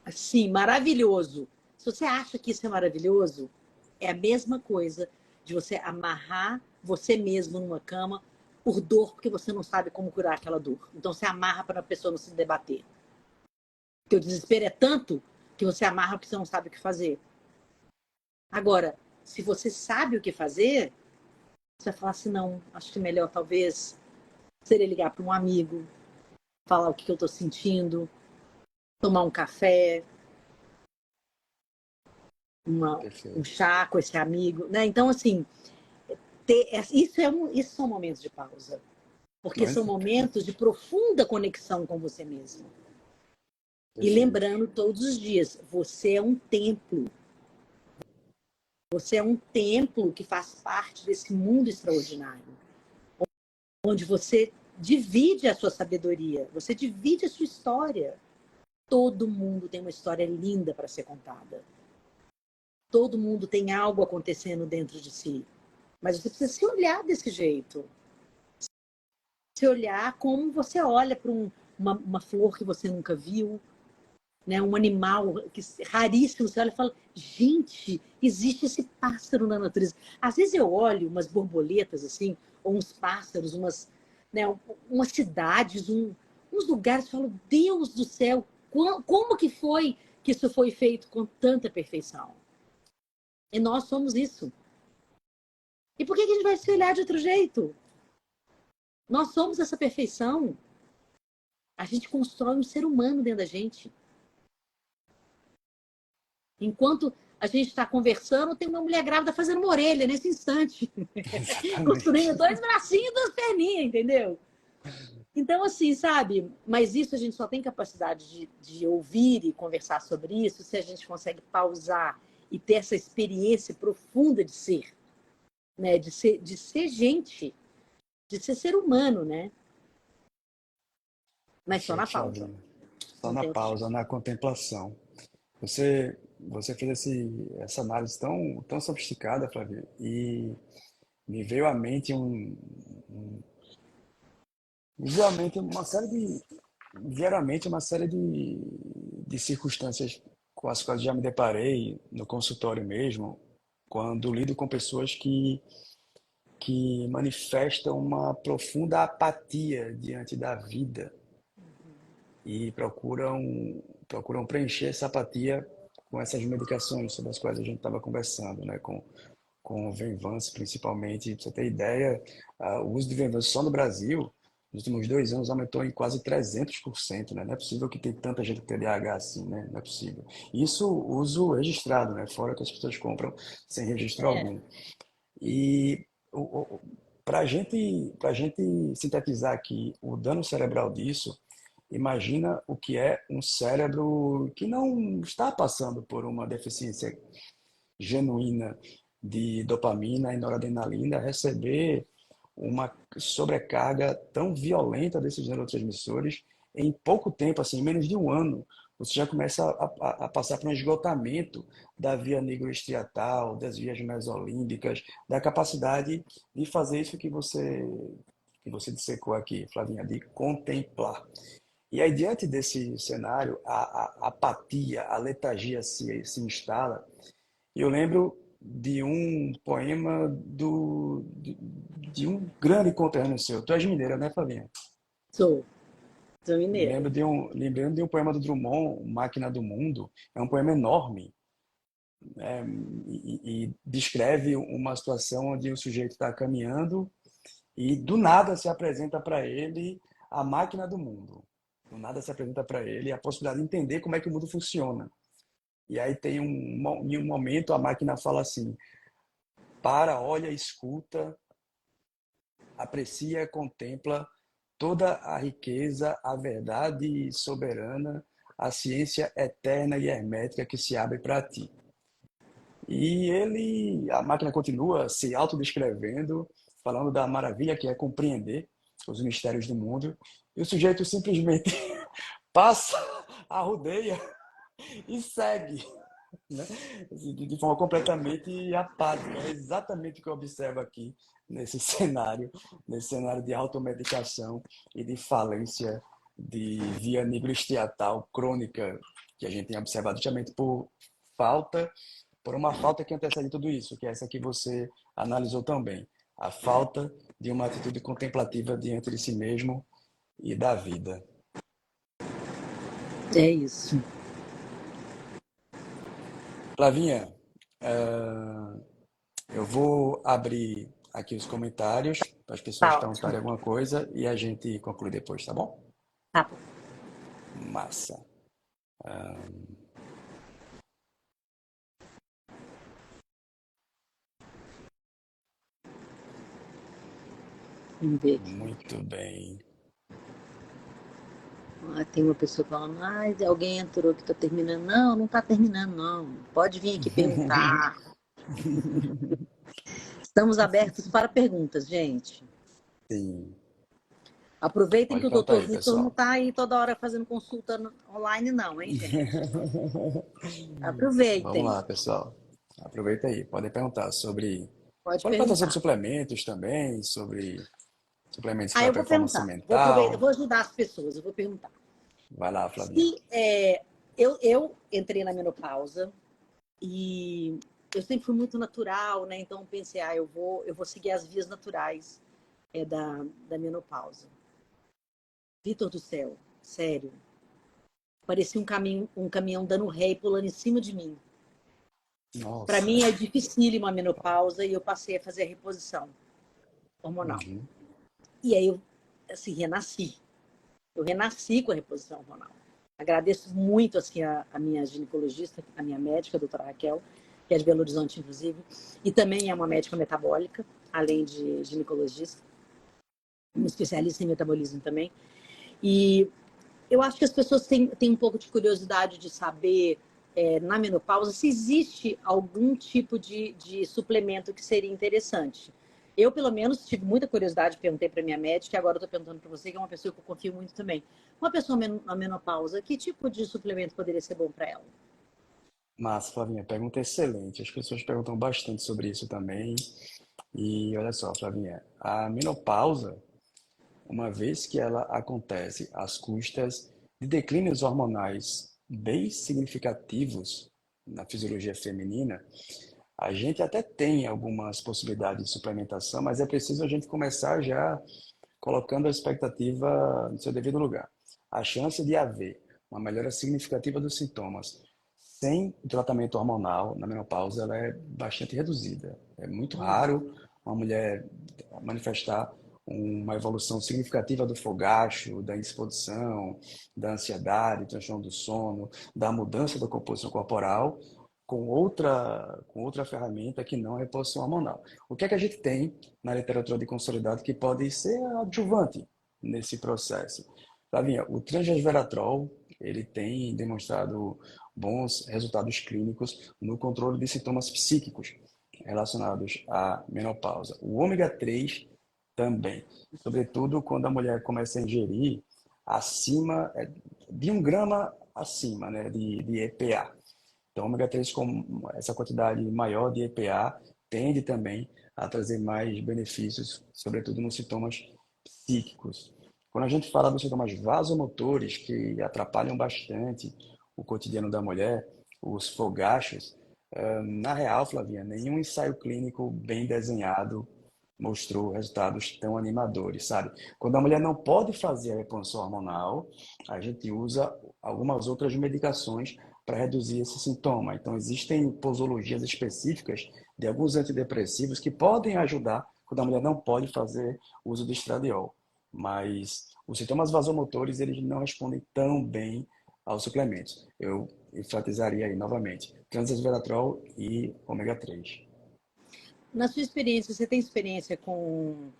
assim, maravilhoso. Se você acha que isso é maravilhoso, é a mesma coisa de você amarrar você mesmo numa cama por dor, porque você não sabe como curar aquela dor. Então você amarra para a pessoa não se debater. Porque o desespero é tanto que você amarra porque você não sabe o que fazer. Agora, se você sabe o que fazer, você vai falar assim, não, acho que melhor talvez seria ligar para um amigo, falar o que eu estou sentindo, tomar um café, um chá com esse amigo, né? Então, assim, isso são momentos de pausa. Porque são momentos de profunda conexão com você mesmo. E lembrando todos os dias, você é um templo. Você é um templo que faz parte desse mundo extraordinário. Onde você divide a sua sabedoria, você divide a sua história. Todo mundo tem uma história linda para ser contada. Todo mundo tem algo acontecendo dentro de si. Mas você precisa se olhar desse jeito. Se olhar como você olha para uma flor que você nunca viu, né? Um animal raríssimo. Você olha e fala, gente, existe esse pássaro na natureza. Às vezes eu olho umas borboletas assim, ou uns pássaros, umas cidades, uns lugares, e falo, Deus do céu, como que foi que isso foi feito com tanta perfeição? E nós somos isso. E por que a gente vai se olhar de outro jeito? Nós somos essa perfeição. A gente constrói um ser humano dentro da gente. Enquanto a gente está conversando, tem uma mulher grávida fazendo uma orelha nesse instante. Construindo 2 bracinhos e 2 perninhas, entendeu? Então, assim, sabe? Mas isso a gente só tem capacidade de ouvir e conversar sobre isso se a gente consegue pausar e ter essa experiência profunda de ser. né? De ser gente, de ser humano, né? Mas só na
Perfeito,
pausa.
Flavinha. Só
Não
na
tem outro
pausa,
jeito.
na contemplação. Você fez essa análise tão sofisticada, Flavia, e me veio à mente visualmente vieram à mente uma série de circunstâncias com as quais já me deparei no consultório mesmo, quando lido com pessoas que manifestam uma profunda apatia diante da vida e procuram preencher essa apatia com essas medicações sobre as quais a gente estava conversando, né? Com o Venvance principalmente. Pra você ter ideia, o uso de Venvance só no Brasil, nos últimos 2 anos, aumentou em quase 300%, né? Não é possível que tem tanta gente com TDAH assim, né? Não é possível. Isso uso registrado, né? Fora que as pessoas compram sem registro
É,
algum. E para gente sintetizar aqui o dano cerebral disso, imagina o que é um cérebro que não está passando por uma deficiência genuína de dopamina e noradrenalina, receber uma sobrecarga tão violenta desses neurotransmissores em pouco tempo, assim, em menos de um ano, você já começa a passar por um esgotamento da via nigroestriatal, das vias mesolímbicas, da capacidade de fazer isso que você dissecou aqui, Flavinha, de contemplar. E aí, diante desse cenário, a apatia, a letargia se instala. E eu lembro de um poema de um grande conterrâneo seu. Tu és mineira, né, Flavinha?
sou, sou
Me
mineira.
lembrando de um poema do Drummond, Máquina do Mundo. É um poema enorme, né? E descreve uma situação onde o sujeito está caminhando e do nada se apresenta para ele a máquina do mundo. Do nada se apresenta para ele a possibilidade de entender como é que o mundo funciona. E aí em um momento a máquina fala assim: para, olha, escuta, aprecia, contempla toda a riqueza, a verdade soberana, a ciência eterna e hermética que se abre para ti. A máquina continua se autodescrevendo, falando da maravilha que é compreender os mistérios do mundo, e o sujeito simplesmente passa, arrodeia e segue, né? Assim, de forma completamente apática. É exatamente o que eu observo aqui nesse nesse cenário de automedicação e de falência de via nigroestriatal crônica que a gente tem observado justamente falta, por uma falta que antecede tudo isso, que é essa que você analisou também, a falta de uma atitude contemplativa diante de si mesmo e da vida.
É isso.
Flavinha, eu vou abrir aqui os comentários para as pessoas
Tá ótimo.
perguntarem alguma coisa e a gente conclui depois, tá bom?
Tá bom.
Massa.
Vamos ver aqui.
Muito bem.
Ah, tem uma pessoa falando, alguém entrou que está terminando. Não, não está terminando, não. Pode vir aqui perguntar. Estamos abertos para perguntas, gente.
Sim.
Aproveitem que
Pode
o
perguntar
doutor
aí,
Vitor não
pessoal.
está aí toda hora fazendo consulta online, não, hein, gente? Aproveitem.
Vamos lá, pessoal. Aproveita aí. Podem perguntar
Pode
Pode perguntar sobre
perguntar.
suplementos também, sobre suplementos
Ah,
para
eu vou
performance
perguntar. Vou aproveitar,
mental.
vou ajudar as pessoas, eu vou perguntar.
Vai lá, Flavinha.
Se, eu entrei na menopausa e eu sempre fui muito natural, né? Então pensei, eu vou seguir as vias naturais da menopausa. Vitor do céu, sério. Parecia um caminhão dando ré e pulando em cima de mim. Para
Nossa.
mim é dificílimo a menopausa e eu passei a fazer a reposição hormonal.
Uhum.
E aí eu, assim, renasci. Eu renasci com a reposição hormonal. Agradeço muito assim, a minha ginecologista, a minha médica, a doutora Raquel, que é de Belo Horizonte, inclusive, e também é uma médica metabólica, além de ginecologista, uma especialista em metabolismo também. E eu acho que as pessoas têm um pouco de curiosidade de saber na menopausa, se existe algum tipo de suplemento que seria interessante. Eu, pelo menos, tive muita curiosidade, perguntei para minha médica, e agora estou perguntando para você, que é uma pessoa que eu confio muito também. Uma pessoa na menopausa, que tipo de suplemento poderia ser bom para ela?
Massa, Flavinha, pergunta excelente. As pessoas perguntam bastante sobre isso também. E olha só, Flavinha, a menopausa, uma vez que ela acontece às custas de declínios hormonais bem significativos na fisiologia feminina, a gente até tem algumas possibilidades de suplementação, mas é preciso a gente começar já colocando a expectativa no seu devido lugar. A chance de haver uma melhora significativa dos sintomas sem o tratamento hormonal na menopausa ela é bastante reduzida. É muito raro uma mulher manifestar uma evolução significativa do fogacho, da indisposição, da ansiedade, transtorno do sono, da mudança da composição corporal com outra ferramenta que não é a reposição hormonal. O que é que a gente tem na literatura de consolidado que pode ser adjuvante nesse processo? Flavinha, o transresveratrol, ele tem demonstrado bons resultados clínicos no controle de sintomas psíquicos relacionados à menopausa. O ômega 3 também, sobretudo quando a mulher começa a ingerir acima de 1 grama acima, né, de EPA. Então, ômega 3 com essa quantidade maior de EPA tende também a trazer mais benefícios, sobretudo nos sintomas psíquicos. Quando a gente fala dos sintomas vasomotores, que atrapalham bastante o cotidiano da mulher, os fogachos, na real, Flavinha, nenhum ensaio clínico bem desenhado mostrou resultados tão animadores, sabe? Quando a mulher não pode fazer a reposição hormonal, a gente usa algumas outras medicações para reduzir esse sintoma. Então, existem posologias específicas de alguns antidepressivos que podem ajudar quando a mulher não pode fazer uso de estradiol. Mas os sintomas vasomotores, eles não respondem tão bem aos suplementos. Eu enfatizaria aí novamente, transresveratrol e ômega 3.
Na sua experiência, você tem experiência com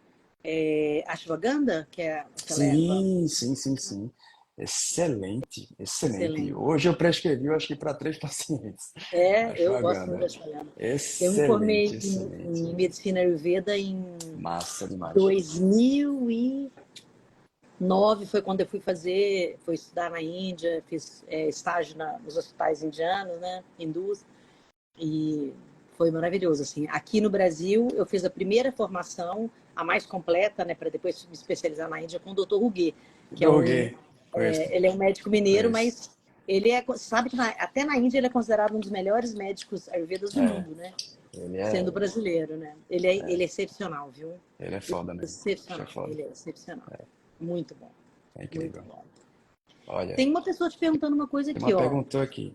ashwagandha, que é aquela erva
Sim, sim, sim, sim. Excelente, excelente.
excelente?
Hoje eu prescrevi, eu acho que para 3 pacientes.
Eu gosto muito da
Ashwagandha.
ashwagandha. Eu me
Excelente,
formei
excelente.
em medicina Ayurveda em
Massa demais.
2009, foi quando eu fui estudar na Índia, fiz estágio nos hospitais indianos, né, hindus, e foi maravilhoso, assim. Aqui no Brasil, eu fiz a primeira formação, a mais completa, né, para depois me especializar na Índia, com o Dr. Ruguet, que é
Dorguei. Conheço,
ele é um médico mineiro,
conheço.
mas ele sabe que até na Índia ele é considerado um dos melhores médicos ayurvedas do
É,
mundo, né?
ele
Sendo
é,
brasileiro, né? Ele é excepcional, viu?
ele é foda mesmo. Isso é
Excepcional,
foda.
ele é excepcional. Muito bom,
É
muito
incrível.
bom.
Olha,
Tem uma pessoa te perguntando uma coisa
tem
aqui,
uma
ó.
pergunta aqui.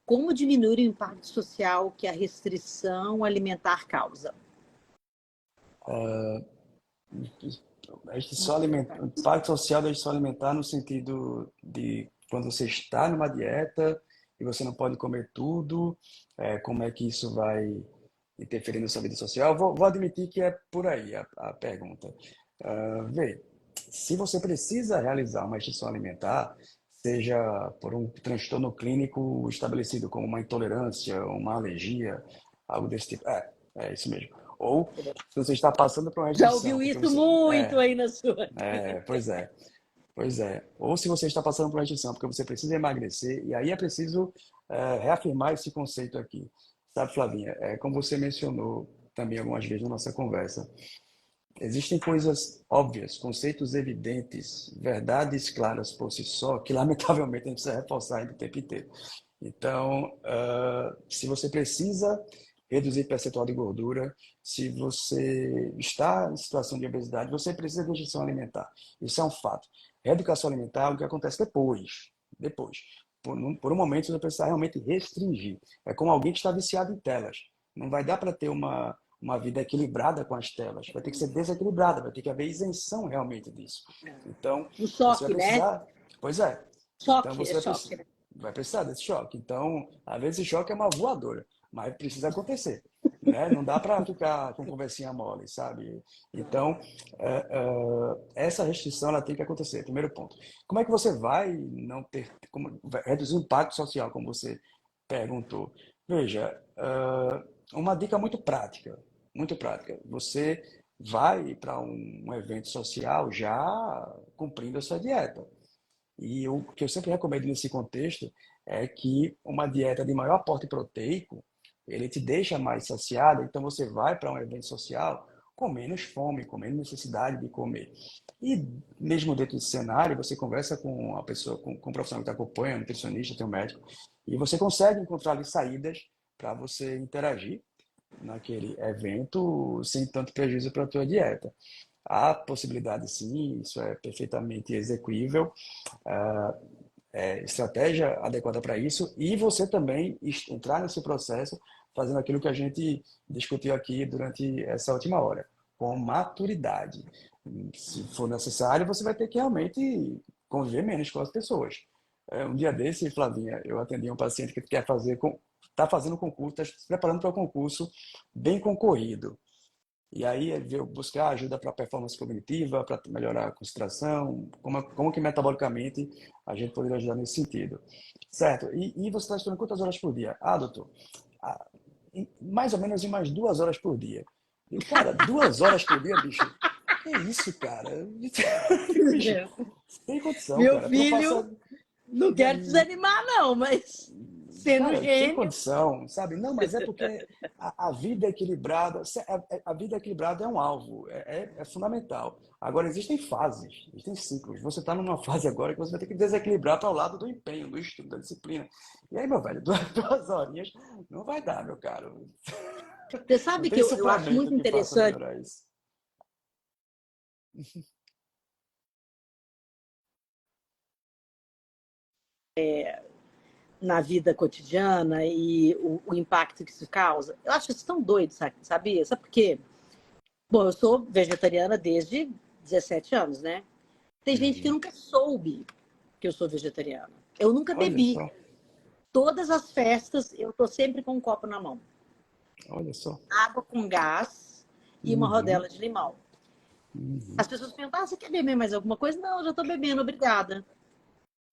Como diminuir o impacto social que a restrição alimentar causa?
A gente só alimenta, o impacto social da gente só alimentar no sentido de quando você está numa dieta e você não pode comer tudo, como é que isso vai interferir na sua vida social? Vou admitir que é por aí a pergunta. Vê, se você precisa realizar uma restrição alimentar, seja por um transtorno clínico estabelecido, como uma intolerância, uma alergia, algo desse tipo, é isso mesmo. Ou se você está passando por uma
Já
restrição,
ouviu
porque
isso
você,
muito aí na sua.
pois é, pois é. Ou se você está passando por uma restrição porque você precisa emagrecer, e aí é preciso reafirmar esse conceito aqui. Sabe, Flavinha, como você mencionou também algumas vezes na nossa conversa, existem coisas óbvias, conceitos evidentes, verdades claras por si só, que lamentavelmente a gente precisa reforçar ainda o tempo inteiro. Então, se você precisa reduzir percentual de gordura, se você está em situação de obesidade, você precisa de restrição alimentar. Isso é um fato. Reeducação alimentar é algo que acontece depois. Depois. Por um momento, você vai precisar realmente restringir. É como alguém que está viciado em telas. Não vai dar para ter uma vida equilibrada com as telas. Vai ter que ser desequilibrada, vai ter que haver isenção realmente disso. Então,
Um
você vai
choque, né?
precisar. Pois é. Então,
Choque,
você
é choque, né?
vai precisar desse choque. Então, às vezes, esse choque é uma voadora, mas precisa acontecer. Né? Não dá para ficar com conversinha mole, sabe? Então, essa restrição ela tem que acontecer. Primeiro ponto. Como é que você vai não ter, reduzir o impacto social, como você perguntou. Veja, uma dica muito prática, muito prática. Você vai para um evento social já cumprindo a sua dieta. E o que eu sempre recomendo nesse contexto é que uma dieta de maior aporte proteico, ele te deixa mais saciado, então você vai para um evento social com menos fome, com menos necessidade de comer. E mesmo dentro desse cenário, você conversa com a pessoa, com o profissional que te acompanha, um nutricionista, teu médico, e você consegue encontrar ali saídas para você interagir naquele evento sem tanto prejuízo para a tua dieta. Há possibilidade sim, isso é perfeitamente execuível, estratégia adequada para isso e você também entrar nesse processo fazendo aquilo que a gente discutiu aqui durante essa última hora, com maturidade. Se for necessário, você vai ter que realmente conviver menos com as pessoas. Um dia desse, Flavinha, eu atendi um paciente que quer fazer, está fazendo concurso, está se preparando para o concurso bem concorrido. E aí é ver, buscar ajuda para performance cognitiva, para melhorar a concentração, como que metabolicamente a gente poderia ajudar nesse sentido. Certo? E você está estudando quantas horas por dia? Ah, doutor, ah, mais ou menos em mais 2 horas por dia. E o cara, 2 horas por dia, bicho? Que isso, cara? Bicho, sem condição,
Meu
cara. Tu não
filho,
passa.
não quero te desanimar, não, mas sendo
Cara, sem
gênio.
condição, sabe? Não, mas é porque a vida equilibrada, a vida equilibrada é um alvo, é fundamental. Agora, existem fases, existem ciclos. Você está numa fase agora que você vai ter que desequilibrar para o lado do empenho, do estudo, da disciplina. E aí, meu velho, duas horinhas não vai dar, meu caro.
Você
Não
sabe que
tem
eu acho
suplemento
muito
que faça
interessante
melhorar isso.
na vida cotidiana e o impacto que isso causa. Eu acho isso tão doido, sabia? Sabe por quê? Bom, eu sou vegetariana desde 17 anos, né? Tem gente que
Uhum.
nunca soube que eu sou vegetariana. Eu nunca
Olha
bebi.
só,
Todas as festas, eu tô sempre com um copo na mão.
olha só.
Água com gás e uma
Uhum,
rodela de limão. As
uhum,
pessoas perguntam, você quer beber mais alguma coisa? Não, eu já tô bebendo, obrigada.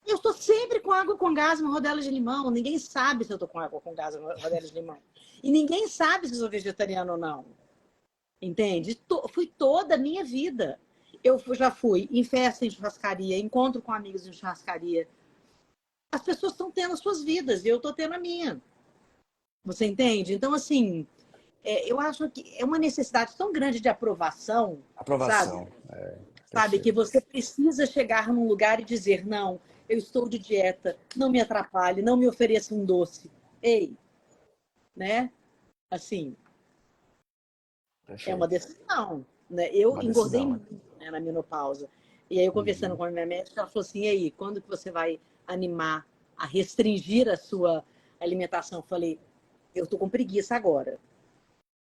Eu estou sempre com água com gás e uma rodela de limão. Ninguém sabe se eu estou com água com gás e uma rodela de limão. E ninguém sabe se eu sou vegetariano ou não. Entende? Fui toda a minha vida. Eu já fui em festa em churrascaria, encontro com amigos em churrascaria. As pessoas estão tendo as suas vidas e eu estou tendo a minha. Você entende? Então, assim, eu acho que é uma necessidade tão grande de aprovação, sabe?
aprovação,
Sabe? Que
perfeito.
você precisa chegar num lugar e dizer: não, eu estou de dieta, não me atrapalhe, não me ofereça um doce. Ei, né? Assim, é uma
Perfeito.
decisão. Né? Eu
Uma
engordei
decisão.
muito, né, na menopausa. E aí, eu conversando
Uhum.
com a minha médica, ela falou assim: e aí, quando que você vai animar a restringir a sua alimentação? Eu falei: eu tô com preguiça agora.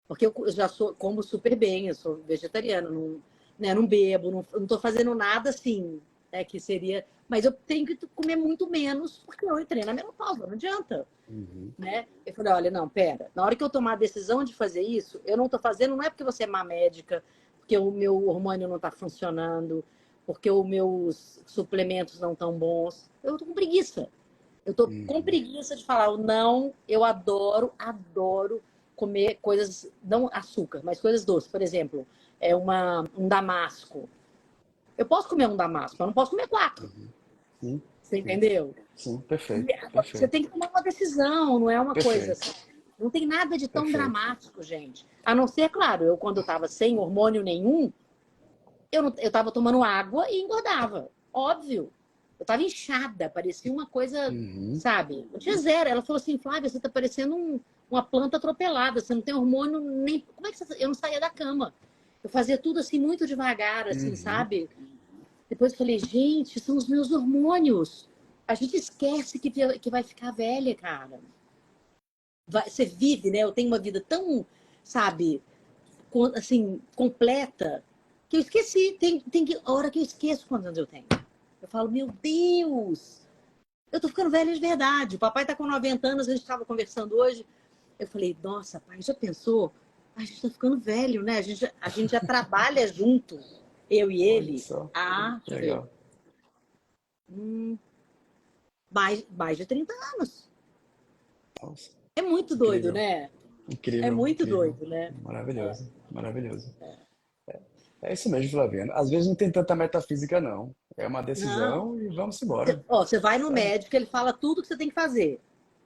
Porque eu já sou, como super bem, eu sou vegetariana, não, né, não bebo, não estou fazendo nada assim, que seria. Mas eu tenho que comer muito menos, porque eu entrei na menopausa, não adianta.
Uhum.
Né? Eu falei, olha, não, pera, na hora que eu tomar a decisão de fazer isso, eu não estou fazendo, não é porque você é má médica, porque o meu hormônio não está funcionando, porque os meus suplementos não estão bons. Eu estou com preguiça. Eu tô com
Uhum.
preguiça de falar o não. Eu adoro, adoro comer coisas, não açúcar, mas coisas doces. Por exemplo, um damasco. Eu posso comer um damasco, mas não posso comer quatro.
Uhum. Sim,
Você
sim,
entendeu?
sim,
E
perfeito,
agora, você
perfeito,
tem que tomar uma decisão, não é uma coisa
perfeito,
assim. Não tem nada de tão
perfeito.
dramático, gente. A não ser, claro, eu quando eu estava sem hormônio nenhum, eu estava tomando água e engordava. Óbvio. Eu estava inchada, parecia uma coisa,
Uhum.
sabe? Eu tinha zero. Ela falou assim, Flávia, você está parecendo uma planta atropelada, você não tem hormônio nem. Como é que você. Eu não saía da cama. Eu fazia tudo assim muito devagar, assim,
Uhum.
sabe? Depois eu falei, gente, são os meus hormônios. A gente esquece que vai ficar velha, cara. Você vive, né? Eu tenho uma vida tão, sabe, assim, completa, que eu esqueci. A hora que eu esqueço quantos anos eu tenho. Eu falo, meu Deus, eu tô ficando velha de verdade. O papai tá com 90 anos, a gente estava conversando hoje. Eu falei, nossa, pai, já pensou? A gente tá ficando velho, né? A gente já trabalha junto, eu e
Olha
ele,
só,
há,
que
deixa eu ver,
legal.
mais de 30 anos.
Nossa,
É muito doido,
incrível,
né? É
incrível,
muito
incrível.
doido, né?
Maravilhoso, maravilhoso. É isso mesmo, Flaviano. Às vezes não tem tanta metafísica, não. É uma
Não.
decisão e vamos embora.
Ó, você vai no
Sabe?
médico, ele fala tudo que você tem que fazer.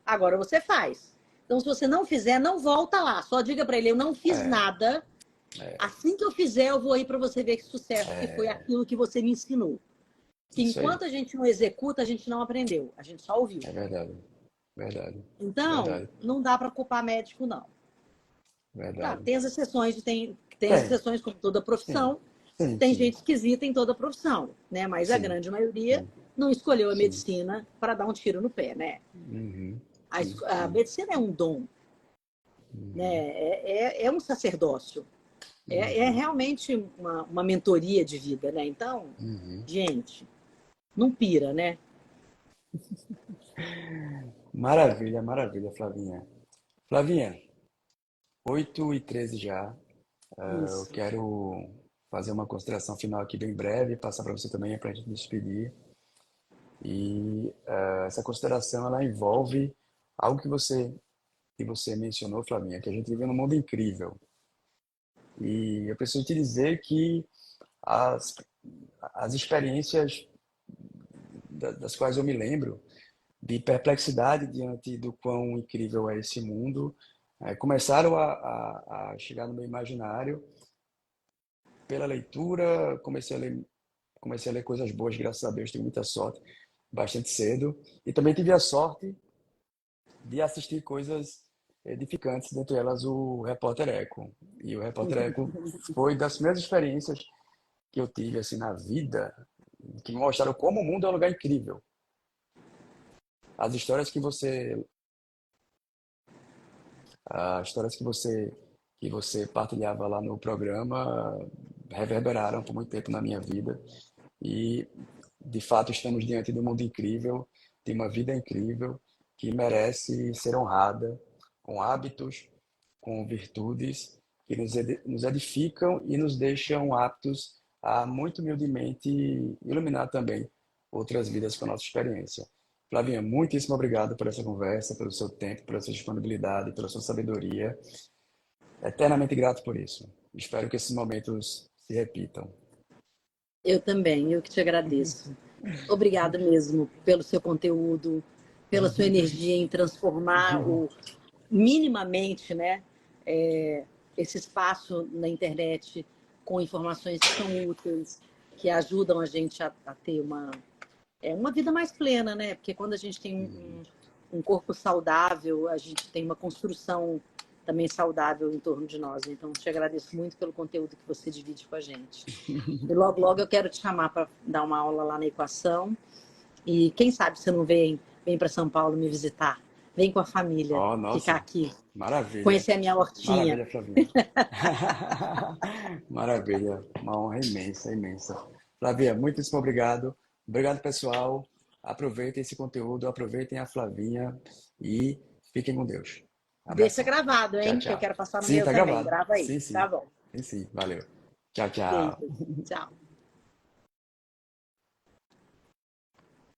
Agora você faz. Então, se você não fizer, não volta lá. Só diga para ele: eu não fiz
É,
nada.
é,
Assim que eu fizer, eu vou ir para você ver que sucesso que foi aquilo que você me ensinou. Que
isso aí.
enquanto a gente não executa, a gente não aprendeu. A gente só ouviu.
É verdade, verdade,
Então,
verdade,
não dá para culpar médico, não. Claro,
verdade.
tem as exceções, tem as
Tem,
exceções como toda
sim,
profissão.
sim,
Tem
sim,
gente esquisita em toda profissão, né? Mas a
sim,
grande maioria
sim,
não escolheu a
sim.
medicina para dar um tiro no pé, né?
Uhum,
A,
sim,
a
sim.
medicina é um dom, né?
Uhum,
É um sacerdócio. É
uhum,
realmente uma mentoria de vida, né? Então,
uhum.
gente, não pira, né?
Maravilha, maravilha, Flavinha. Flavinha, 8h13 já. Eu
Isso.
quero fazer uma consideração final aqui bem breve, passar para você também para a gente despedir. E essa consideração ela envolve algo que você mencionou, Flavinha, que a gente vive num mundo incrível. E eu preciso te dizer que as, as experiências das quais eu me lembro, de perplexidade diante do quão incrível é esse mundo, começaram a chegar no meu imaginário pela leitura. Comecei a ler coisas boas, graças a Deus, tive muita sorte, bastante cedo. E também tive a sorte de assistir coisas edificantes, dentre elas o Repórter Eco. E o Repórter Eco foi das primeiras experiências que eu tive assim na vida, que me mostraram como o mundo é um lugar incrível. As histórias que você, as histórias que você partilhava lá no programa reverberaram por muito tempo na minha vida. E de fato estamos diante de um mundo incrível, de uma vida incrível que merece ser honrada com hábitos, com virtudes que nos edificam e nos deixam aptos a muito humildemente iluminar também outras vidas com a nossa experiência. Flavinha, muitíssimo obrigado por essa conversa, pelo seu tempo, pela sua disponibilidade, pela sua sabedoria. Eternamente grato por isso. Espero que esses momentos se repitam.
Eu também, eu que te agradeço. Obrigada mesmo pelo seu conteúdo, pela sua energia em transformar minimamente, né, é, esse espaço na internet com informações que são úteis, que ajudam a gente a ter uma vida mais plena, né? Porque quando a gente tem um corpo saudável, a gente tem uma construção também saudável em torno de nós. Então, te agradeço muito pelo conteúdo que você divide com a gente. E logo, logo eu quero te chamar para dar uma aula lá na equação. E quem sabe você não vem para São Paulo me visitar. Vem com a família,
Oh,
ficar
nossa,
aqui,
maravilha.
conhecer a minha hortinha.
Maravilha, Flavinha. Maravilha. Uma honra imensa, imensa. Flavinha, muitíssimo obrigado. Obrigado, pessoal. Aproveitem esse conteúdo, aproveitem a Flavinha e fiquem com Deus.
Deixa
Abração.
gravado,
Tchau,
hein? Que eu
tchau.
quero passar no
Sim,
meu
tá
também.
gravado.
Grava aí.
Sim,
Tá
sim.
bom.
Sim, sim. Valeu. Tchau,
Beijo.
tchau.
Tchau.